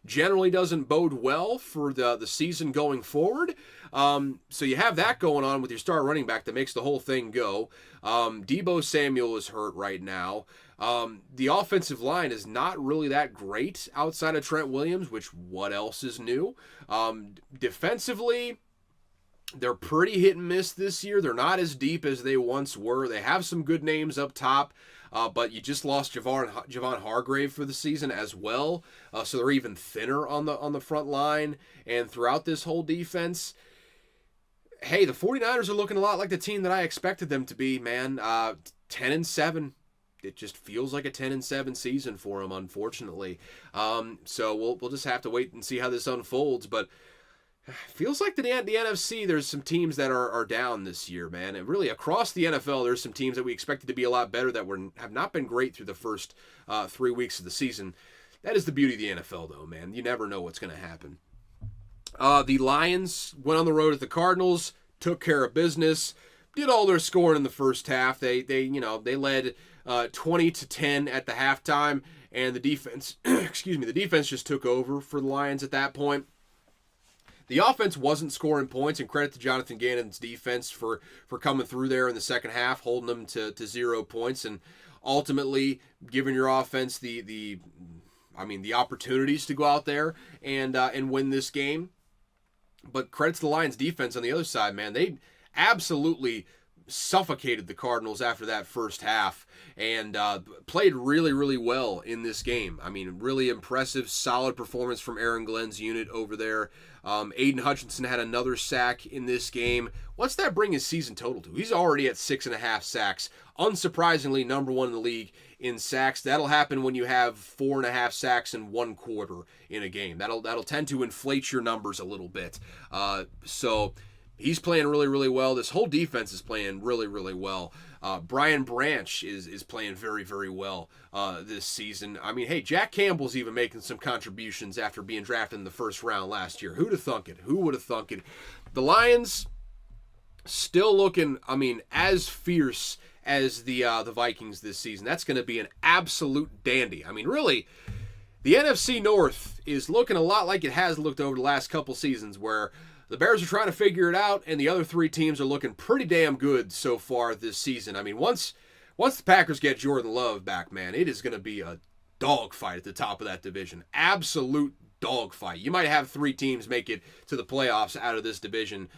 Generally doesn't bode well for the season going forward. So you have that going on with your star running back that makes the whole thing go. Deebo Samuel is hurt right now. The offensive line is not really that great outside of Trent Williams, which what else is new? Defensively, they're pretty hit and miss this year. They're not as deep as they once were. They have some good names up top, but you just lost Javon Hargrave for the season as well. So they're even thinner on the front line and throughout this whole defense. Hey, the 49ers are looking a lot like the team that I expected them to be, man. 10-7. It just feels like a 10-7 season for them, unfortunately. So we'll just have to wait and see how this unfolds. But it feels like the NFC, there's some teams that are down this year, man. And really, across the NFL, there's some teams that we expected to be a lot better that have not been great through the first 3 weeks of the season. That is the beauty of the NFL, though, man. You never know what's going to happen. The Lions went on the road at the Cardinals, took care of business, did all their scoring in the first half. They led 20-10 at the halftime, and the defense, the defense just took over for the Lions at that point. The offense wasn't scoring points, and credit to Jonathan Gannon's defense for coming through there in the second half, holding them to 0 points, and ultimately giving your offense the opportunities to go out there and win this game. But credit to the Lions defense on the other side, man. They absolutely suffocated the Cardinals after that first half and played really, really well in this game. I mean, really impressive, solid performance from Aaron Glenn's unit over there. Aiden Hutchinson had another sack in this game. What's that bring his season total to? He's already at 6.5 sacks. Unsurprisingly, number one in the league in sacks. That'll happen when you have 4.5 sacks in one quarter in a game. That'll tend to inflate your numbers a little bit. So he's playing really, really well. This whole defense is playing really, really well. Brian Branch is playing very, very well this season. I mean, hey, Jack Campbell's even making some contributions after being drafted in the first round last year. Who'd have thunk it? Who would have thunk it? The Lions still looking, as fierce as the Vikings this season. That's going to be an absolute dandy. I mean, really, the NFC North is looking a lot like it has looked over the last couple seasons, where the Bears are trying to figure it out, and the other three teams are looking pretty damn good so far this season. I mean, once the Packers get Jordan Love back, man, it is going to be a dogfight at the top of that division. Absolute dogfight. You might have 3 teams make it to the playoffs out of this division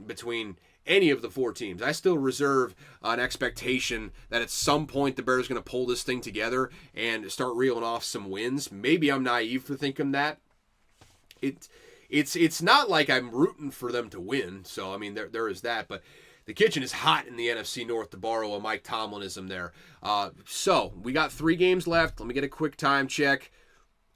between any of the 4 teams. I still reserve an expectation that at some point the Bears are going to pull this thing together and start reeling off some wins. Maybe I'm naive for thinking that. It's not like I'm rooting for them to win. So, I mean, there is that. But the kitchen is hot in the NFC North, to borrow a Mike Tomlinism there. So, we got 3 games left. Let me get a quick time check.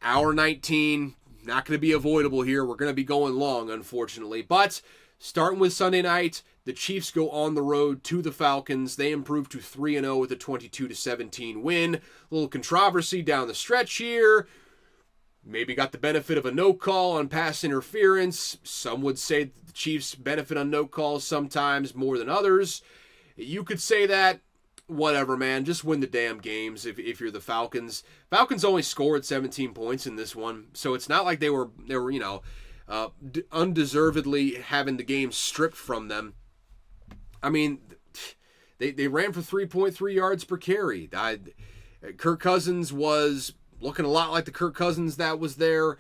Hour 19. Not going to be avoidable here. We're going to be going long, unfortunately. But starting with Sunday night, the Chiefs go on the road to the Falcons. They improve to 3-0 with a 22-17 win. A little controversy down the stretch here. Maybe got the benefit of a no call on pass interference. Some would say the Chiefs benefit on no calls sometimes more than others. You could say that. Whatever, man. Just win the damn games if you're the Falcons. Falcons only scored 17 points in this one, so it's not like they were undeservedly having the game stripped from them. I mean, they ran for 3.3 yards per carry. Kirk Cousins was looking a lot like the Kirk Cousins that was there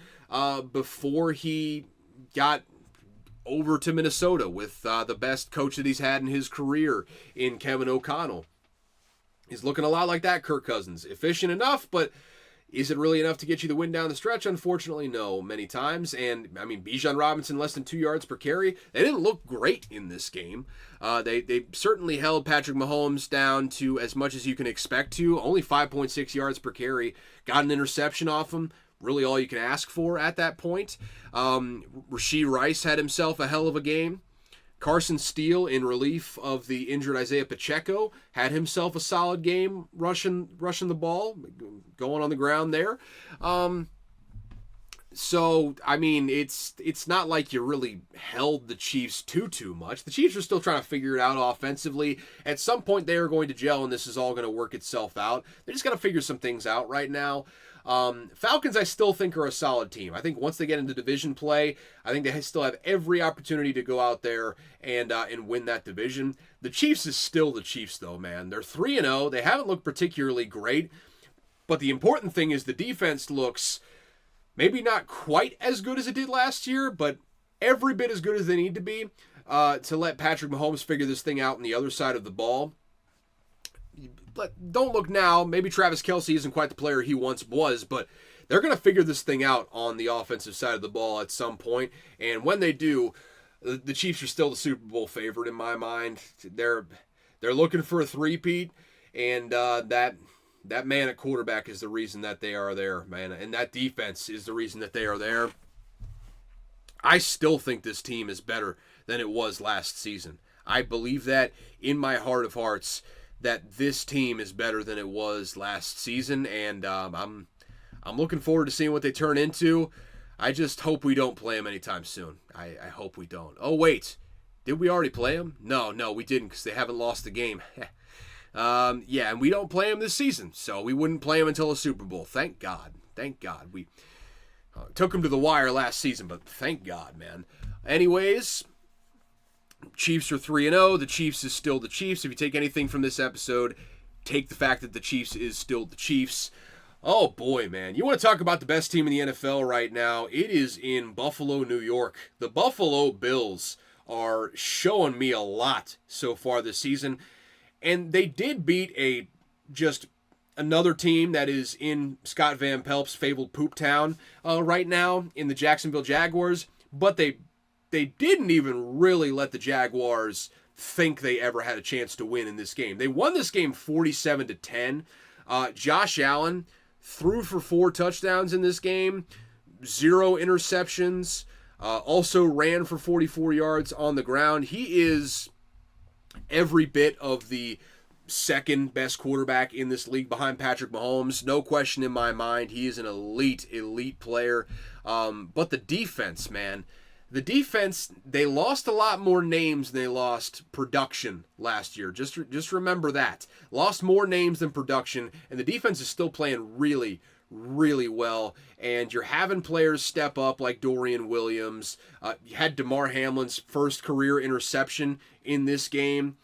before he got over to Minnesota with the best coach that he's had in his career in Kevin O'Connell. He's looking a lot like that Kirk Cousins. Efficient enough, but is it really enough to get you the win down the stretch? Unfortunately, no, many times. And, I mean, Bijan Robinson less than 2 yards per carry. They didn't look great in this game. They certainly held Patrick Mahomes down to as much as you can expect to. Only 5.6 yards per carry. Got an interception off him. Really all you can ask for at that point. Rashee Rice had himself a hell of a game. Carson Steele, in relief of the injured Isaiah Pacheco, had himself a solid game rushing the ball, going on the ground there. So, I mean, it's not like you really held the Chiefs too much. The Chiefs are still trying to figure it out offensively. At some point, they are going to gel, and this is all going to work itself out. They just got to figure some things out right now. Falcons, I still think, are a solid team. I think once they get into division play, I think they still have every opportunity to go out there and win that division. The Chiefs is still the Chiefs, though, man. They're 3-0. They haven't looked particularly great, but the important thing is the defense looks maybe not quite as good as it did last year, but every bit as good as they need to be to let Patrick Mahomes figure this thing out on the other side of the ball. But don't look now. Maybe Travis Kelce isn't quite the player he once was, but they're going to figure this thing out on the offensive side of the ball at some point. And when they do, the Chiefs are still the Super Bowl favorite in my mind. They're looking for a three-peat, and that man at quarterback is the reason that they are there, man. And that defense is the reason that they are there. I still think this team is better than it was last season. I believe that in my heart of hearts, that this team is better than it was last season, and I'm looking forward to seeing what they turn into. I just hope we don't play them anytime soon. I hope we don't. Oh, wait. Did we already play them? No, we didn't, because they haven't lost the game. Yeah, and we don't play them this season, so we wouldn't play them until the Super Bowl. Thank God. We took them to the wire last season, but thank God, man. Anyways, Chiefs are 3-0. The Chiefs is still the Chiefs. If you take anything from this episode, take the fact that the Chiefs is still the Chiefs. Oh boy, man. You want to talk about the best team in the NFL right now? It is in Buffalo, New York. The Buffalo Bills are showing me a lot so far this season. And they did beat just another team that is in Scott Van Pelt's fabled poop town right now in the Jacksonville Jaguars. But they didn't even really let the Jaguars think they ever had a chance to win in this game. They won this game 47-10. Josh Allen threw for 4 touchdowns in this game, 0 interceptions, also ran for 44 yards on the ground. He is every bit of the second best quarterback in this league behind Patrick Mahomes. No question in my mind. He is an elite player. But the defense, man. The defense, they lost a lot more names than they lost production last year. Just remember that. Lost more names than production, and the defense is still playing really well. And you're having players step up like Dorian Williams. You had DeMar Hamlin's first career interception in this game.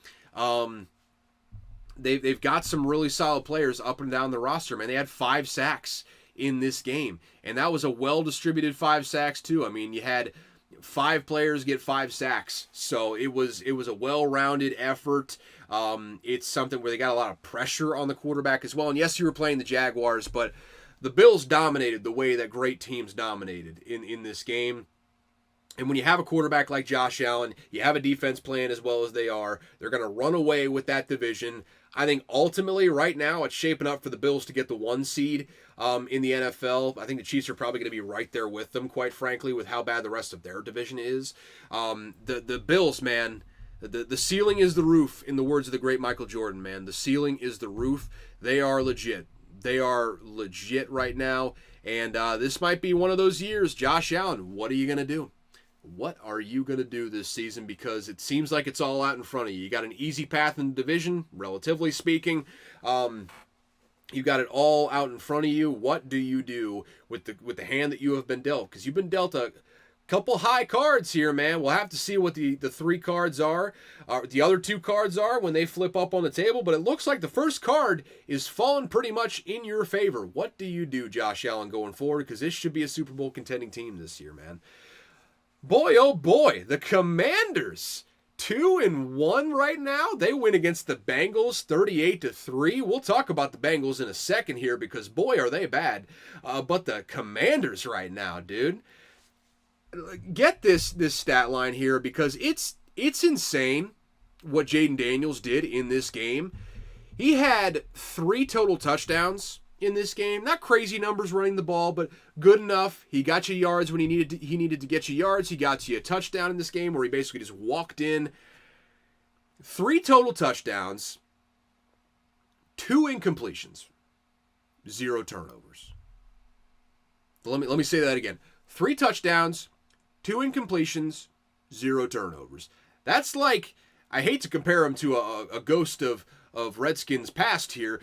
They've got some really solid players up and down the roster, man. They had 5 sacks in this game. And that was a well-distributed 5 sacks too. I mean, you had 5 players get 5 sacks. So it was a well-rounded effort. It's something where they got a lot of pressure on the quarterback as well. And yes, you were playing the Jaguars, but the Bills dominated the way that great teams dominated in this game. And when you have a quarterback like Josh Allen, you have a defense playing as well as they are, they're going to run away with that division. I think ultimately right now it's shaping up for the Bills to get the 1 seed in the NFL. I think the Chiefs are probably going to be right there with them, quite frankly, with how bad the rest of their division is. The Bills, man, the ceiling is the roof, in the words of the great Michael Jordan, man. The ceiling is the roof. They are legit. They are legit right now. And this might be one of those years. Josh Allen, what are you going to do? What are you going to do this season? Because it seems like it's all out in front of you. You got an easy path in the division, relatively speaking. You got it all out in front of you. What do you do with the hand that you have been dealt? Because you've been dealt a couple high cards here, man. We'll have to see what the 3 cards are. The other 2 cards are when they flip up on the table. But it looks like the first card is falling pretty much in your favor. What do you do, Josh Allen, going forward? Because this should be a Super Bowl contending team this year, man. Boy, oh boy, the Commanders, 2-1 right now. They win against the Bengals, 38-3. We'll talk about the Bengals in a second here because, boy, are they bad. But the Commanders right now, dude. Get this stat line here because it's insane what Jayden Daniels did in this game. He had 3 total touchdowns in this game. Not crazy numbers running the ball, but good enough. He got you yards when he needed to get you yards. He got you a touchdown in this game where he basically just walked in. 3 total touchdowns, 2 incompletions, 0 turnovers. Let me say that again. 3 touchdowns, 2 incompletions, 0 turnovers. That's like, I hate to compare him to a ghost of Redskins past here,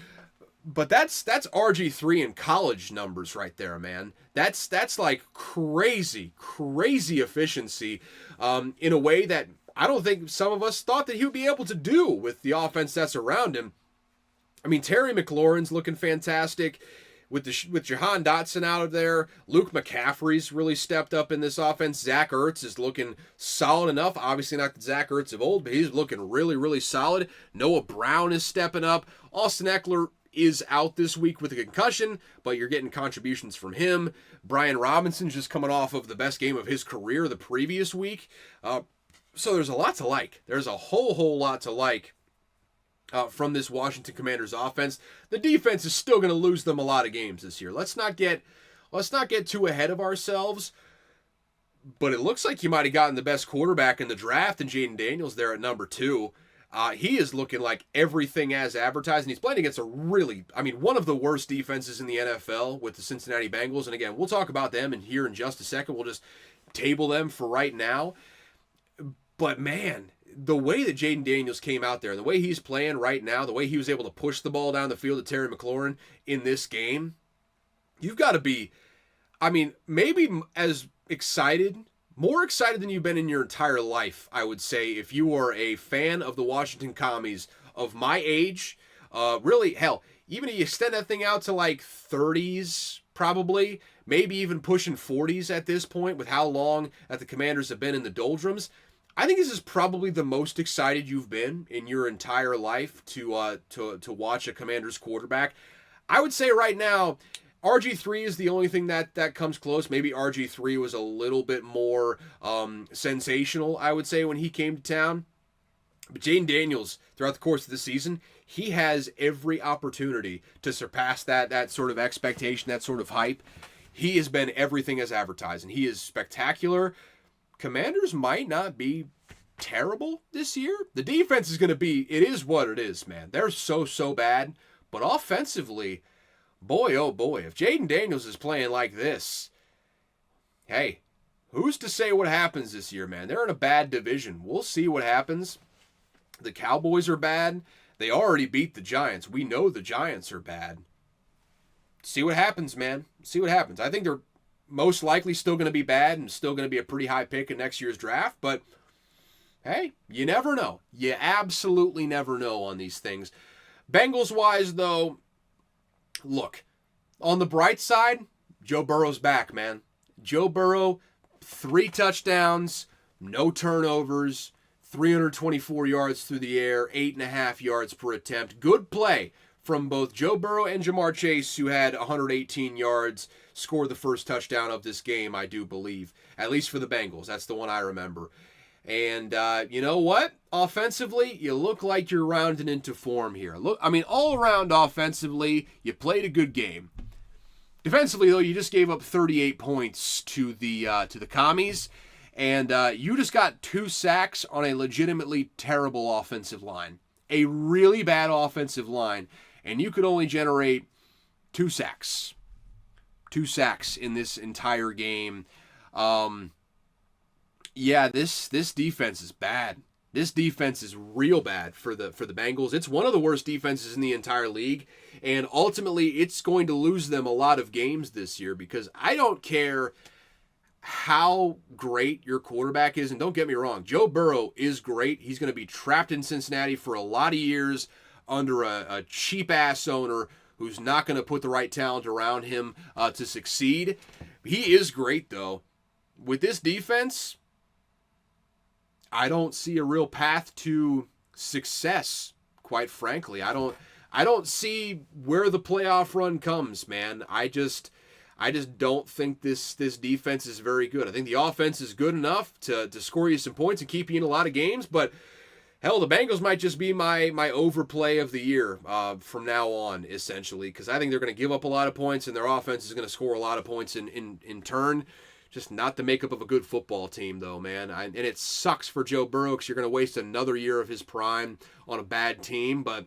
but that's RG3 in college numbers right there, man. That's like crazy efficiency in a way that I don't think some of us thought that he would be able to do with the offense that's around him. I mean, Terry McLaurin's looking fantastic with Jahan Dotson out of there. Luke McCaffrey's really stepped up in this offense. Zach Ertz is looking solid enough. Obviously not the Zach Ertz of old, but he's looking really solid. Noah Brown is stepping up. Austin Eckler is out this week with a concussion, but you're getting contributions from him. Brian Robinson's just coming off of the best game of his career the previous week. So there's a lot to like. There's a whole lot to like from this Washington Commanders offense. The defense is still going to lose them a lot of games this year. Let's not get too ahead of ourselves. But it looks like you might have gotten the best quarterback in the draft in Jayden Daniels there at number 2. He is looking like everything as advertised, and he's playing against one of the worst defenses in the NFL with the Cincinnati Bengals. And again, we'll talk about them here in just a second. We'll just table them for right now. But man, the way that Jayden Daniels came out there, the way he's playing right now, the way he was able to push the ball down the field to Terry McLaurin in this game, you've got to be, maybe as excited, more excited than you've been in your entire life, I would say, if you are a fan of the Washington Commies of my age. Really, hell, even if you extend that thing out to like 30s, probably, maybe even pushing 40s at this point with how long that the Commanders have been in the doldrums, I think this is probably the most excited you've been in your entire life to watch a Commanders quarterback. I would say right now, RG3 is the only thing that comes close. Maybe RG3 was a little bit more sensational, I would say, when he came to town. But Jayden Daniels, throughout the course of the season, he has every opportunity to surpass that sort of expectation, that sort of hype. He has been everything as advertised, and he is spectacular. Commanders might not be terrible this year. The defense is going to be, it is what it is, man. They're so bad. But offensively, boy, oh boy, if Jayden Daniels is playing like this, hey, who's to say what happens this year, man? They're in a bad division. We'll see what happens. The Cowboys are bad. They already beat the Giants. We know the Giants are bad. See what happens, man. See what happens. I think they're most likely still going to be bad and still going to be a pretty high pick in next year's draft, but hey, you never know. You absolutely never know on these things. Bengals-wise, though, look, On the bright side, Joe Burrow's back, man. Joe Burrow, 3 touchdowns, no turnovers, 324 yards through the air, 8.5 yards per attempt. Good play from both Joe Burrow and Jamar Chase, who had 118 yards, scored the first touchdown of this game, I do believe. At least for the Bengals. That's the one I remember. And you know what? Offensively, you look like you're rounding into form here. Look, I mean, all around offensively, you played a good game. Defensively, though, you just gave up 38 points to the Commies, and you just got 2 sacks on a legitimately terrible offensive line. A really bad offensive line, and you could only generate 2 sacks. 2 sacks in this entire game. Yeah, this defense is bad. This defense is real bad for the Bengals. It's one of the worst defenses in the entire league, and ultimately it's going to lose them a lot of games this year because I don't care how great your quarterback is, and don't get me wrong, Joe Burrow is great. He's going to be trapped in Cincinnati for a lot of years under a cheap-ass owner who's not going to put the right talent around him to succeed. He is great, though. With this defense, I don't see a real path to success, quite frankly. I don't see where the playoff run comes, man. I just don't think this defense is very good. I think the offense is good enough to score you some points and keep you in a lot of games, but hell, the Bengals might just be my overplay of the year from now on, essentially, because I think they're going to give up a lot of points and their offense is going to score a lot of points in turn. Just not the makeup of a good football team, though, man. And it sucks for Joe Burrow because you're going to waste another year of his prime on a bad team. But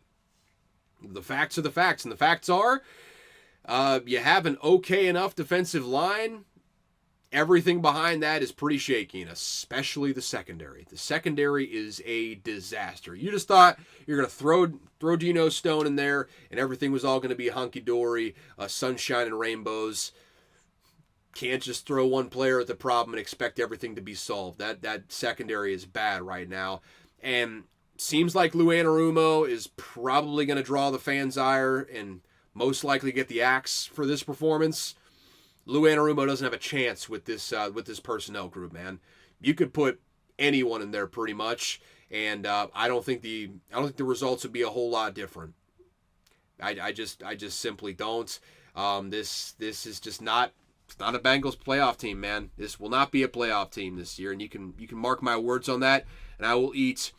the facts are the facts. And the facts are you have an okay enough defensive line. Everything behind that is pretty shaky, and especially the secondary. The secondary is a disaster. You just thought you're going to throw Geno Stone in there, and everything was all going to be hunky-dory, sunshine and rainbows. Can't just throw one player at the problem and expect everything to be solved. That secondary is bad right now. And seems like Lou Anarumo is probably going to draw the fans' ire and most likely get the axe for this performance. Lou Anarumo doesn't have a chance with this personnel group, man. You could put anyone in there pretty much, and I don't think the results would be a whole lot different. I just simply don't. This is just not. It's not a Bengals playoff team, man. This will not be a playoff team this year, and you can mark my words on that. And I will eat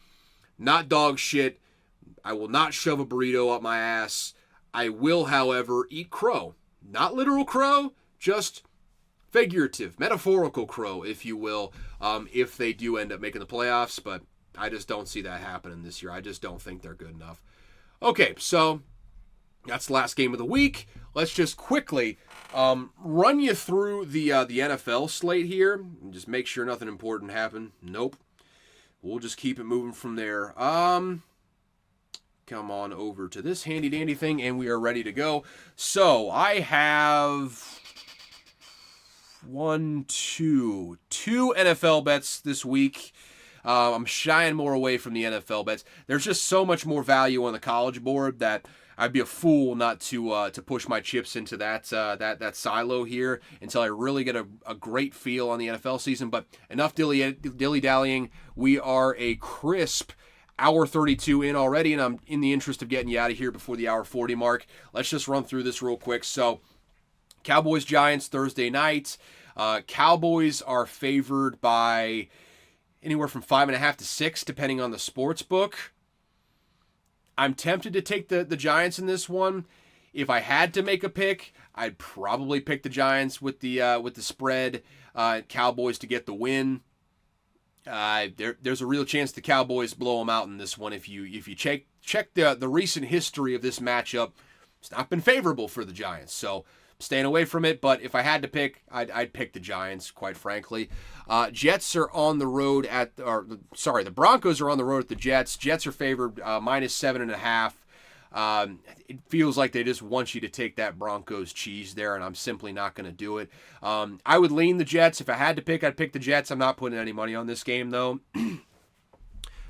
not dog shit. I will not shove a burrito up my ass. I will, however, eat crow. Not literal crow, just figurative, metaphorical crow, if you will, if they do end up making the playoffs. But I just don't see that happening this year. I just don't think they're good enough. Okay, so that's the last game of the week. Let's just quickly run you through the NFL slate here and just make sure nothing important happened. Nope. We'll just keep it moving from there. Come on over to this handy dandy thing, and we are ready to go. So I have two NFL bets this week. I'm shying more away from the NFL bets. There's just so much more value on the college board that I'd be a fool not to push my chips into that silo here until I really get a great feel on the NFL season. But enough dilly-dallying. We are a crisp hour 32 in already, and I'm in the interest of getting you out of here before the hour 40 mark. Let's just run through this real quick. So, Cowboys-Giants Thursday night. Cowboys are favored by anywhere from 5.5 to 6, depending on the sports book. I'm tempted to take the Giants in this one. If I had to make a pick, I'd probably pick the Giants with the spread. Cowboys to get the win. There's a real chance the Cowboys blow them out in this one. If you check the recent history of this matchup, it's not been favorable for the Giants. So staying away from it. But if I had to pick, I'd pick the Giants, quite frankly. Jets are on the road the Broncos are on the road at the Jets. Jets are favored minus 7.5. It feels like they just want you to take that Broncos cheese there, and I'm simply not going to do it. I would lean the Jets. If I had to pick, I'd pick the Jets. I'm not putting any money on this game, though.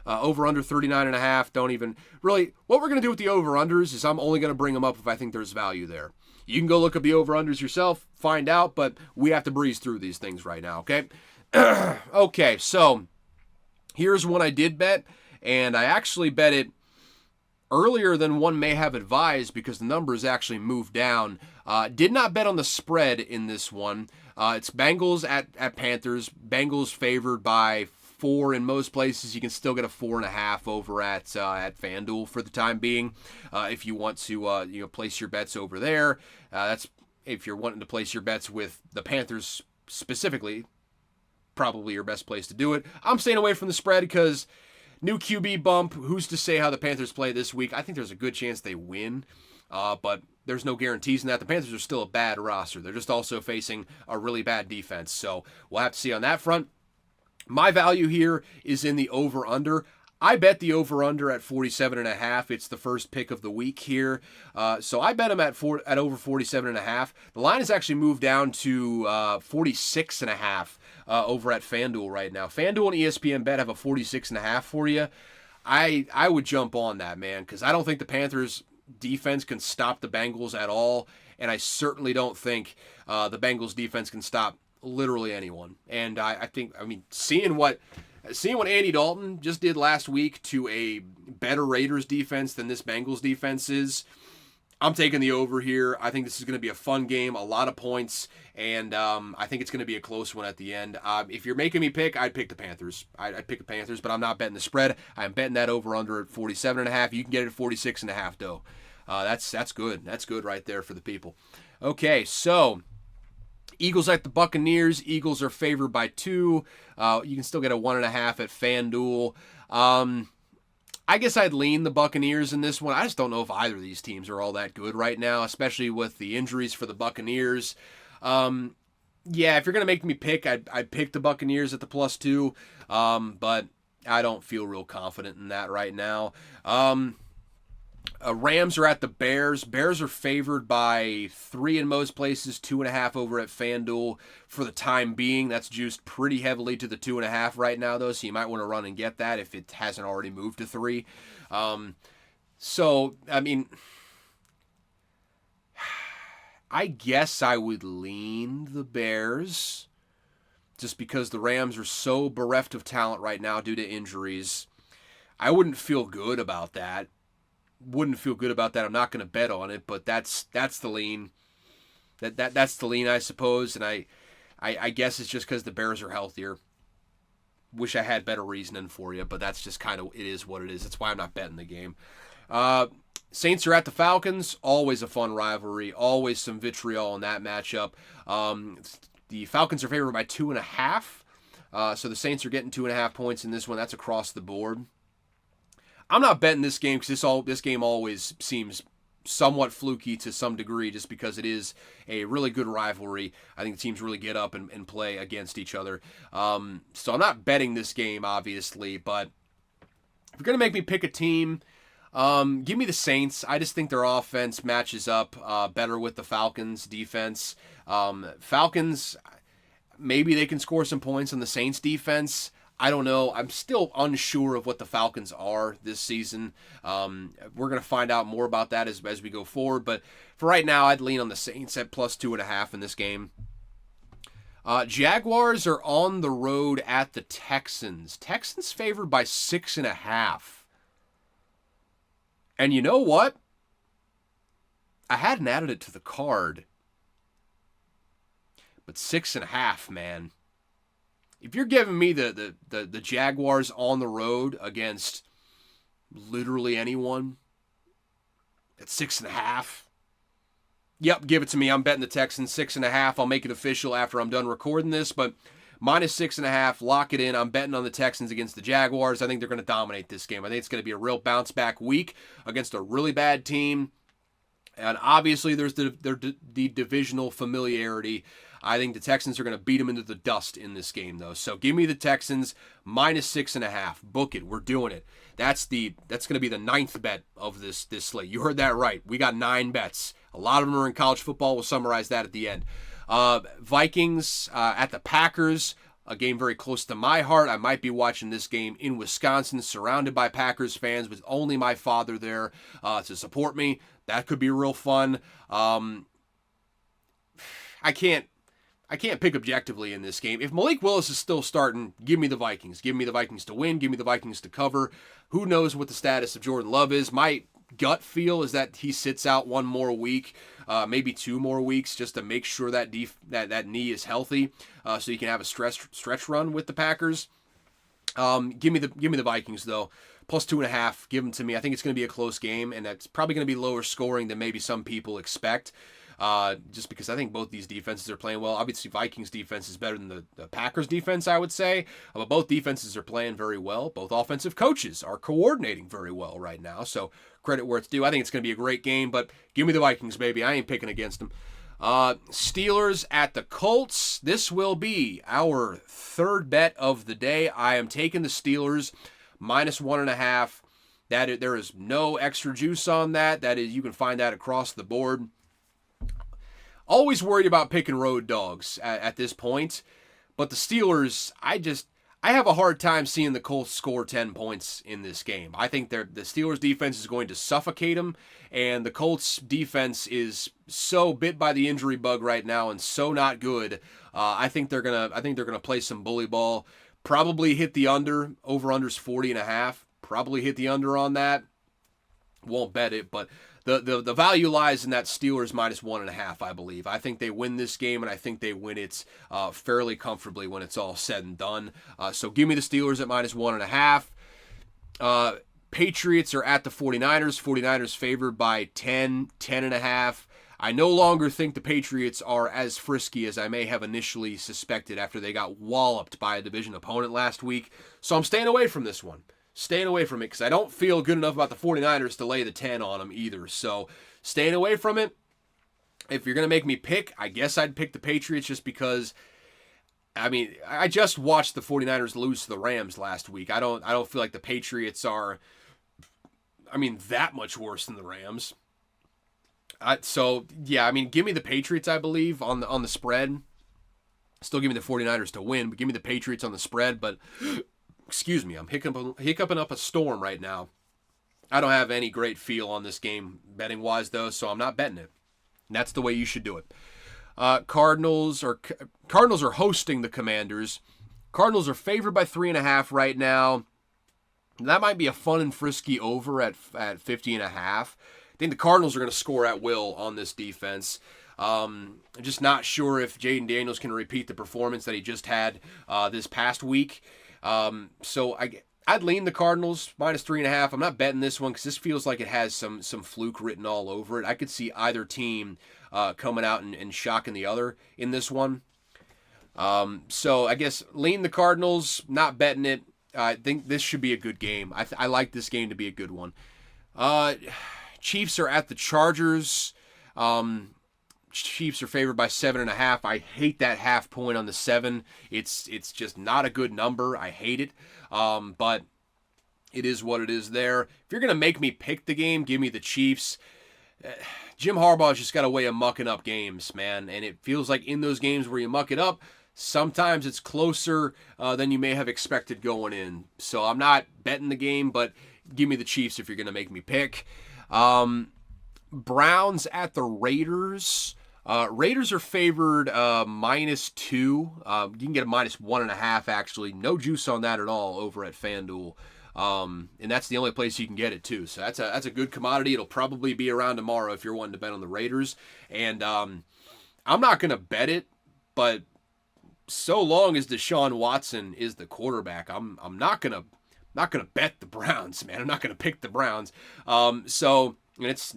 Over under 39.5. Don't even really. What we're going to do with the over unders is I'm only going to bring them up if I think there's value there. You can go look up the over unders yourself, find out, but we have to breeze through these things right now, okay? Okay, so here's one I did bet, and I actually bet it earlier than one may have advised because the numbers actually moved down. Did not bet on the spread in this one. It's Bengals at Panthers. Bengals favored by 4 in most places. You can still get a 4.5 over at FanDuel for the time being. If you want to place your bets over there, that's if you're wanting to place your bets with the Panthers specifically, probably your best place to do it. I'm staying away from the spread because new QB bump. Who's to say how the Panthers play this week? I think there's a good chance they win, but there's no guarantees in that. The Panthers are still a bad roster. They're just also facing a really bad defense. So we'll have to see on that front. My value here is in the over-under. I bet the over-under at 47.5. It's the first pick of the week here. So I bet him at over 47.5. The line has actually moved down to 46.5 over at FanDuel right now. FanDuel and ESPN Bet have a 46.5 for you. I would jump on that, man, because I don't think the Panthers defense can stop the Bengals at all, and I certainly don't think the Bengals defense can stop literally anyone. And I think, seeing what Andy Dalton just did last week to a better Raiders defense than this Bengals defense is, I'm taking the over here. I think this is going to be a fun game, a lot of points, and I think it's going to be a close one at the end. If you're making me pick, I'd pick the Panthers. I'd pick the Panthers, but I'm not betting the spread. I'm betting that over-under at 47.5. You can get it at 46.5, though. That's good. That's good right there for the people. Okay, so Eagles at the Buccaneers. Eagles are favored by 2. You can still get a 1.5 at FanDuel. I guess I'd lean the Buccaneers in this one. I just don't know if either of these teams are all that good right now, especially with the injuries for the Buccaneers. Yeah, if you're going to make me pick, I'd pick the Buccaneers at the +2, but I don't feel real confident in that right now. Rams are at the Bears. Bears are favored by 3 in most places, 2.5 over at FanDuel for the time being. That's juiced pretty heavily to the 2.5 right now, though, so you might want to run and get that if it hasn't already moved to 3. I guess I would lean the Bears just because the Rams are so bereft of talent right now due to injuries. I wouldn't feel good about that. I'm not going to bet on it, but that's the lean. That's the lean, I suppose. And I guess it's just because the Bears are healthier. Wish I had better reasoning for you, but that's just kind of, it is what it is. That's why I'm not betting the game. Saints are at the Falcons. Always a fun rivalry. Always some vitriol in that matchup. The Falcons are favored by 2.5. So the Saints are getting 2.5 points in this one. That's across the board. I'm not betting this game because this game always seems somewhat fluky to some degree just because it is a really good rivalry. I think the teams really get up and play against each other. So I'm not betting this game, obviously, but if you're going to make me pick a team, give me the Saints. I just think their offense matches up better with the Falcons' defense. Falcons, maybe they can score some points on the Saints' defense. I don't know. I'm still unsure of what the Falcons are this season. We're going to find out more about that as we go forward. But for right now, I'd lean on the Saints at +2.5 in this game. Jaguars are on the road at the Texans. Texans favored by 6.5. And you know what? I hadn't added it to the card. But 6.5, man. If you're giving me the Jaguars on the road against literally anyone at 6.5, yep, give it to me. I'm betting the Texans 6.5. I'll make it official after I'm done recording this, but -6.5, lock it in. I'm betting on the Texans against the Jaguars. I think they're going to dominate this game. I think it's going to be a real bounce back week against a really bad team. And obviously there's the divisional familiarity. I think the Texans are going to beat them into the dust in this game, though. So give me the Texans -6.5. Book it. We're doing it. That's going to be the 9th bet of this slate. You heard that right. We got 9 bets. A lot of them are in college football. We'll summarize that at the end. Vikings at the Packers. a game very close to my heart. I might be watching this game in Wisconsin, surrounded by Packers fans, with only my father there to support me. That could be real fun. I can't pick objectively in this game. If Malik Willis is still starting, give me the Vikings. Give me the Vikings to win. Give me the Vikings to cover. Who knows what the status of Jordan Love is? My gut feel is that he sits out one more week, maybe 2 more weeks, just to make sure that that knee is healthy, so you can have a stretch run with the Packers. Give me the Vikings though. Plus 2.5. Give them to me. I think it's going to be a close game, and that's probably going to be lower scoring than maybe some people expect. Just because I think both these defenses are playing well. Obviously, Vikings defense is better than the Packers defense, I would say. But both defenses are playing very well. Both offensive coaches are coordinating very well right now. So credit where it's due. I think it's going to be a great game, but give me the Vikings, baby. I ain't picking against them. Steelers at the Colts. This will be our third bet of the day. I am taking the Steelers minus 1.5. There is no extra juice on that. That is, you can find that across the board. Always worried about picking road dogs at this point, but the Steelers, I have a hard time seeing the Colts score 10 points in this game. I think the Steelers defense is going to suffocate them, and the Colts defense is so bit by the injury bug right now and so not good. I think they're gonna play some bully ball. Probably hit the under. Over/under's 40.5. Probably hit the under on that. Won't bet it, but the value lies in that Steelers minus 1.5, I believe. I think they win this game, and I think they win it fairly comfortably when it's all said and done. So give me the Steelers at minus 1.5. Patriots are at the 49ers. 49ers favored by 10.5. I no longer think the Patriots are as frisky as I may have initially suspected after they got walloped by a division opponent last week. So I'm staying away from this one. Staying away from it because I don't feel good enough about the 49ers to lay the 10 on them either. So staying away from it. If you're going to make me pick, I guess I'd pick the Patriots just because, I mean, I just watched the 49ers lose to the Rams last week. I don't feel like the Patriots are, that much worse than the Rams. So, yeah, give me the Patriots, I believe, on the spread. Still give me the 49ers to win, but give me the Patriots on the spread, but... Excuse me, I'm hiccuping up a storm right now. I don't have any great feel on this game betting-wise, though, so I'm not betting it. And that's the way you should do it. Cardinals are hosting the Commanders. Cardinals are favored by 3.5 right now. That might be a fun and frisky over at 50.5. I think the Cardinals are going to score at will on this defense. I'm just not sure if Jayden Daniels can repeat the performance that he just had this past week. So I'd lean the Cardinals minus 3.5. I'm not betting this one because this feels like it has some fluke written all over it. I could see either team coming out and shocking the other in this one. So I guess lean the Cardinals, not betting it. I think this should be a good game. I like this game to be a good one. Chiefs are at the Chargers. Chiefs are favored by 7.5. I hate that half point on the 7. It's just not a good number. I hate it. But it is what it is there. If you're going to make me pick the game, give me the Chiefs. Jim Harbaugh's just got a way of mucking up games, man. And it feels like in those games where you muck it up, sometimes it's closer than you may have expected going in. So I'm not betting the game, but give me the Chiefs if you're going to make me pick. Browns at the Raiders. Raiders are favored -2. You can get a -1.5 actually. No juice on that at all over at FanDuel. And that's the only place you can get it too. So that's a good commodity. It'll probably be around tomorrow if you're wanting to bet on the Raiders. And I'm not going to bet it, but so long as Deshaun Watson is the quarterback, I'm not gonna bet the Browns, man. I'm not gonna pick the Browns. So and it's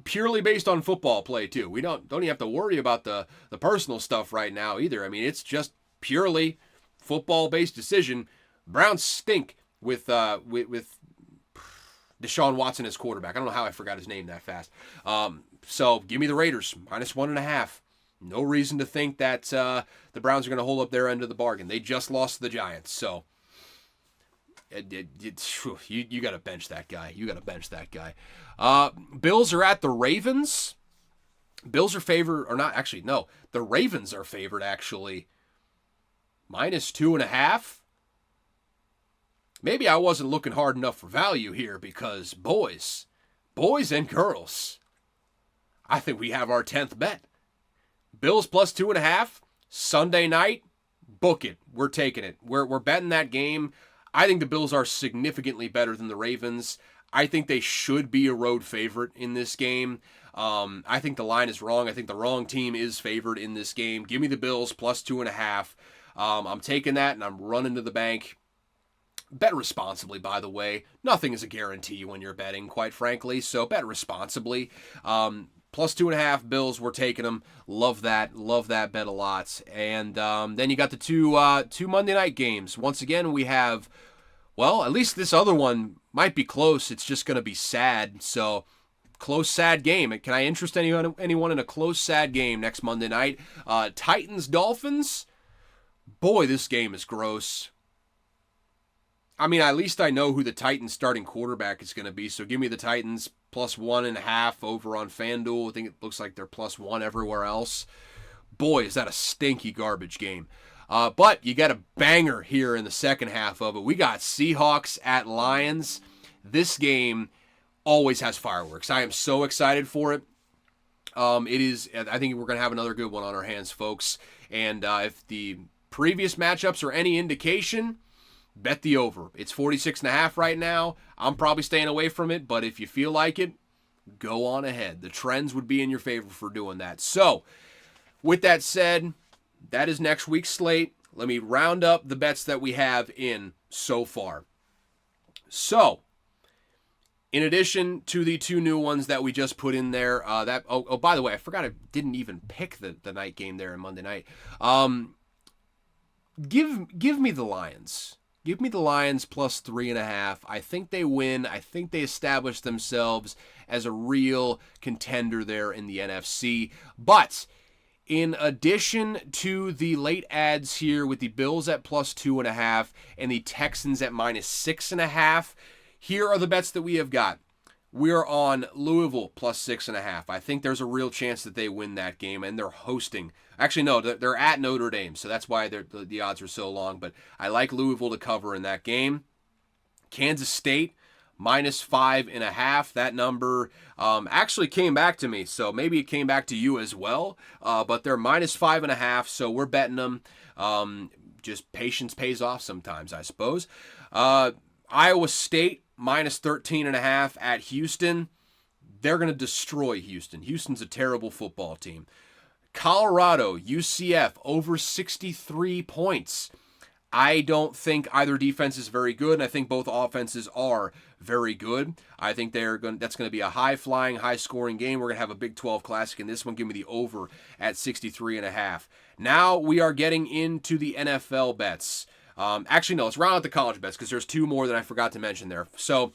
purely based on football play too. We don't even have to worry about the personal stuff right now either. I mean, it's just purely football based decision. Browns stink with Deshaun Watson as quarterback. I don't know how I forgot his name that fast. So give me the Raiders -1.5. No reason to think that the Browns are going to hold up their end of the bargain. They just lost to the Giants, so you got to bench that guy. Bills are at the Ravens. Bills are favored, or not? Actually, no. The Ravens are favored actually -2.5. Maybe I wasn't looking hard enough for value here because, boys and girls, I think we have our 10th bet. Bills +2.5, Sunday night, book it. We're taking it. We're betting that game. I think the Bills are significantly better than the Ravens. I think they should be a road favorite in this game. I think the line is wrong. I think the wrong team is favored in this game. Give me the Bills +2.5. I'm taking that and I'm running to the bank. Bet responsibly, by the way. Nothing is a guarantee when you're betting, quite frankly, so bet responsibly. +2.5 Bills, we're taking them. Love that bet a lot. And then you got the two Monday night games. Once again, we have, well, at least this other one might be close. It's just going to be sad. So, close, sad game. Can I interest anyone in a close, sad game next Monday night? Titans-Dolphins? Boy, this game is gross. I mean, at least I know who the Titans starting quarterback is going to be, so give me the Titans +1.5 over on FanDuel. I think it looks like they're +1 everywhere else. Boy, is that a stinky garbage game. But you got a banger here in the second half of it. We got Seahawks at Lions. This game always has fireworks. I am so excited for it. It is. I think we're going to have another good one on our hands, folks. And if the previous matchups are any indication, bet the over. It's 46.5 right now. I'm probably staying away from it, but if you feel like it, go on ahead. The trends would be in your favor for doing that. So, with that said, that is next week's slate. Let me round up the bets that we have in so far. So, in addition to the two new ones that we just put in there, by the way, I forgot I didn't even pick the night game there on Monday night. Give me the Lions. Give me the Lions +3.5. I think they win. I think they establish themselves as a real contender there in the NFC. But in addition to the late ads here with the Bills at +2.5 and the Texans at -6.5, here are the bets that we have got. We're on Louisville +6.5. I think there's a real chance that they win that game, and they're hosting. Actually, no, they're at Notre Dame, so that's why the odds are so long. But I like Louisville to cover in that game. Kansas State -5.5. That number actually came back to me, so maybe it came back to you as well. But they're -5.5, so we're betting them. Just patience pays off sometimes, I suppose. Iowa State -13.5 at Houston. They're going to destroy Houston. Houston's a terrible football team. Colorado, UCF, over 63 points. I don't think either defense is very good, and I think both offenses are very good. I think that's going to be a high-flying, high-scoring game. We're going to have a Big 12 Classic in this one. Give me the over at 63.5. Now we are getting into the NFL bets. Actually, no, let's round out the college bets because there's two more that I forgot to mention there. So,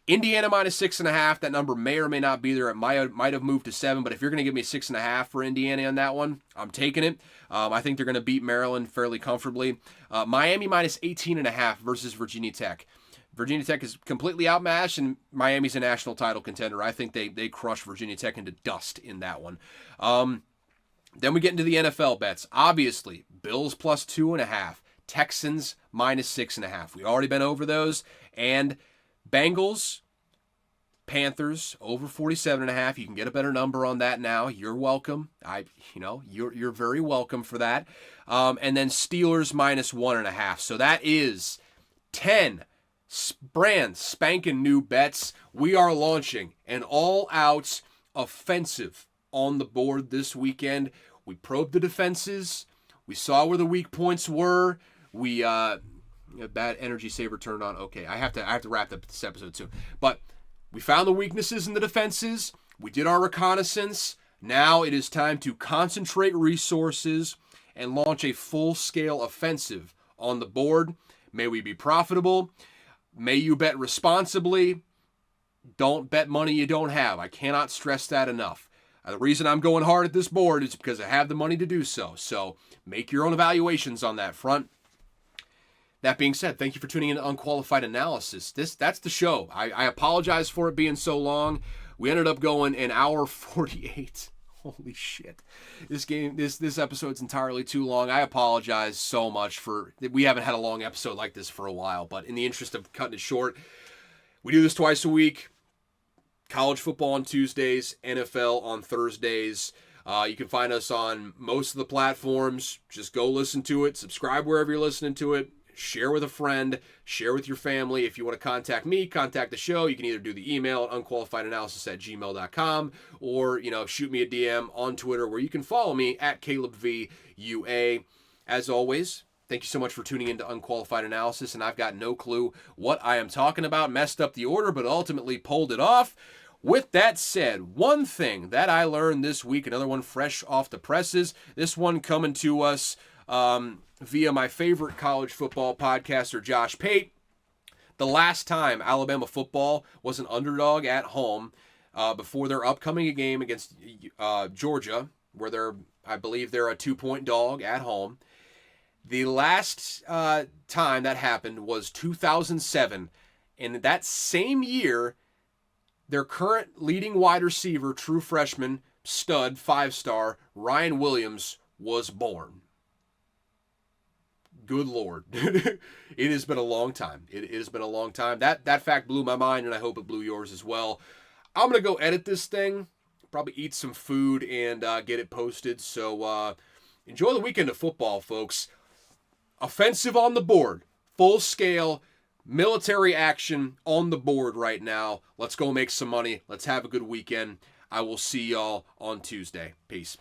Indiana -6.5. That number may or may not be there. It might have moved to 7, but if you're going to give me 6.5 for Indiana on that one, I'm taking it. I think they're going to beat Maryland fairly comfortably. Miami -18.5 versus Virginia Tech. Virginia Tech is completely outmatched, and Miami's a national title contender. I think they crush Virginia Tech into dust in that one. Then we get into the NFL bets. Obviously, Bills +2.5. Texans -6.5. We've already been over those. And Bengals, Panthers over 47.5. You can get a better number on that now. You're welcome. You're very welcome for that. And then Steelers -1.5. So that is 10 brand spanking new bets. We are launching an all-out offensive on the board this weekend. We probed the defenses. We saw where the weak points were. We bad energy saver turned on. Okay, I have to wrap up this episode soon. But we found the weaknesses in the defenses. We did our reconnaissance. Now it is time to concentrate resources and launch a full-scale offensive on the board. May we be profitable. May you bet responsibly. Don't bet money you don't have. I cannot stress that enough. The reason I'm going hard at this board is because I have the money to do so. So make your own evaluations on that front. That being said, thank you for tuning in to Unqualified Analysis. That's the show. I apologize for it being so long. We ended up going an hour 48. Holy shit. This episode's entirely too long. I apologize so much we haven't had a long episode like this for a while, but in the interest of cutting it short, we do this twice a week. College football on Tuesdays, NFL on Thursdays. You can find us on most of the platforms. Just go listen to it. Subscribe wherever you're listening to it. Share with a friend. Share with your family. If you want to contact me, contact the show. You can either do the email at unqualifiedanalysis@gmail.com or, shoot me a DM on Twitter where you can follow me at CalebVUA. As always, thank you so much for tuning into Unqualified Analysis, and I've got no clue what I am talking about. Messed up the order, but ultimately pulled it off. With that said, one thing that I learned this week, another one fresh off the presses, this one coming to us via my favorite college football podcaster, Josh Pate. The last time Alabama football was an underdog at home before their upcoming game against Georgia, where I believe they're a 2-point dog at home. The last time that happened was 2007. And that same year, their current leading wide receiver, true freshman, stud, 5-star, Ryan Williams, was born. Good Lord. It has been a long time. It has been a long time. That fact blew my mind, and I hope it blew yours as well. I'm going to go edit this thing, probably eat some food, and get it posted. So enjoy the weekend of football, folks. Offensive on the board. Full scale. Military action on the board right now. Let's go make some money. Let's have a good weekend. I will see y'all on Tuesday. Peace.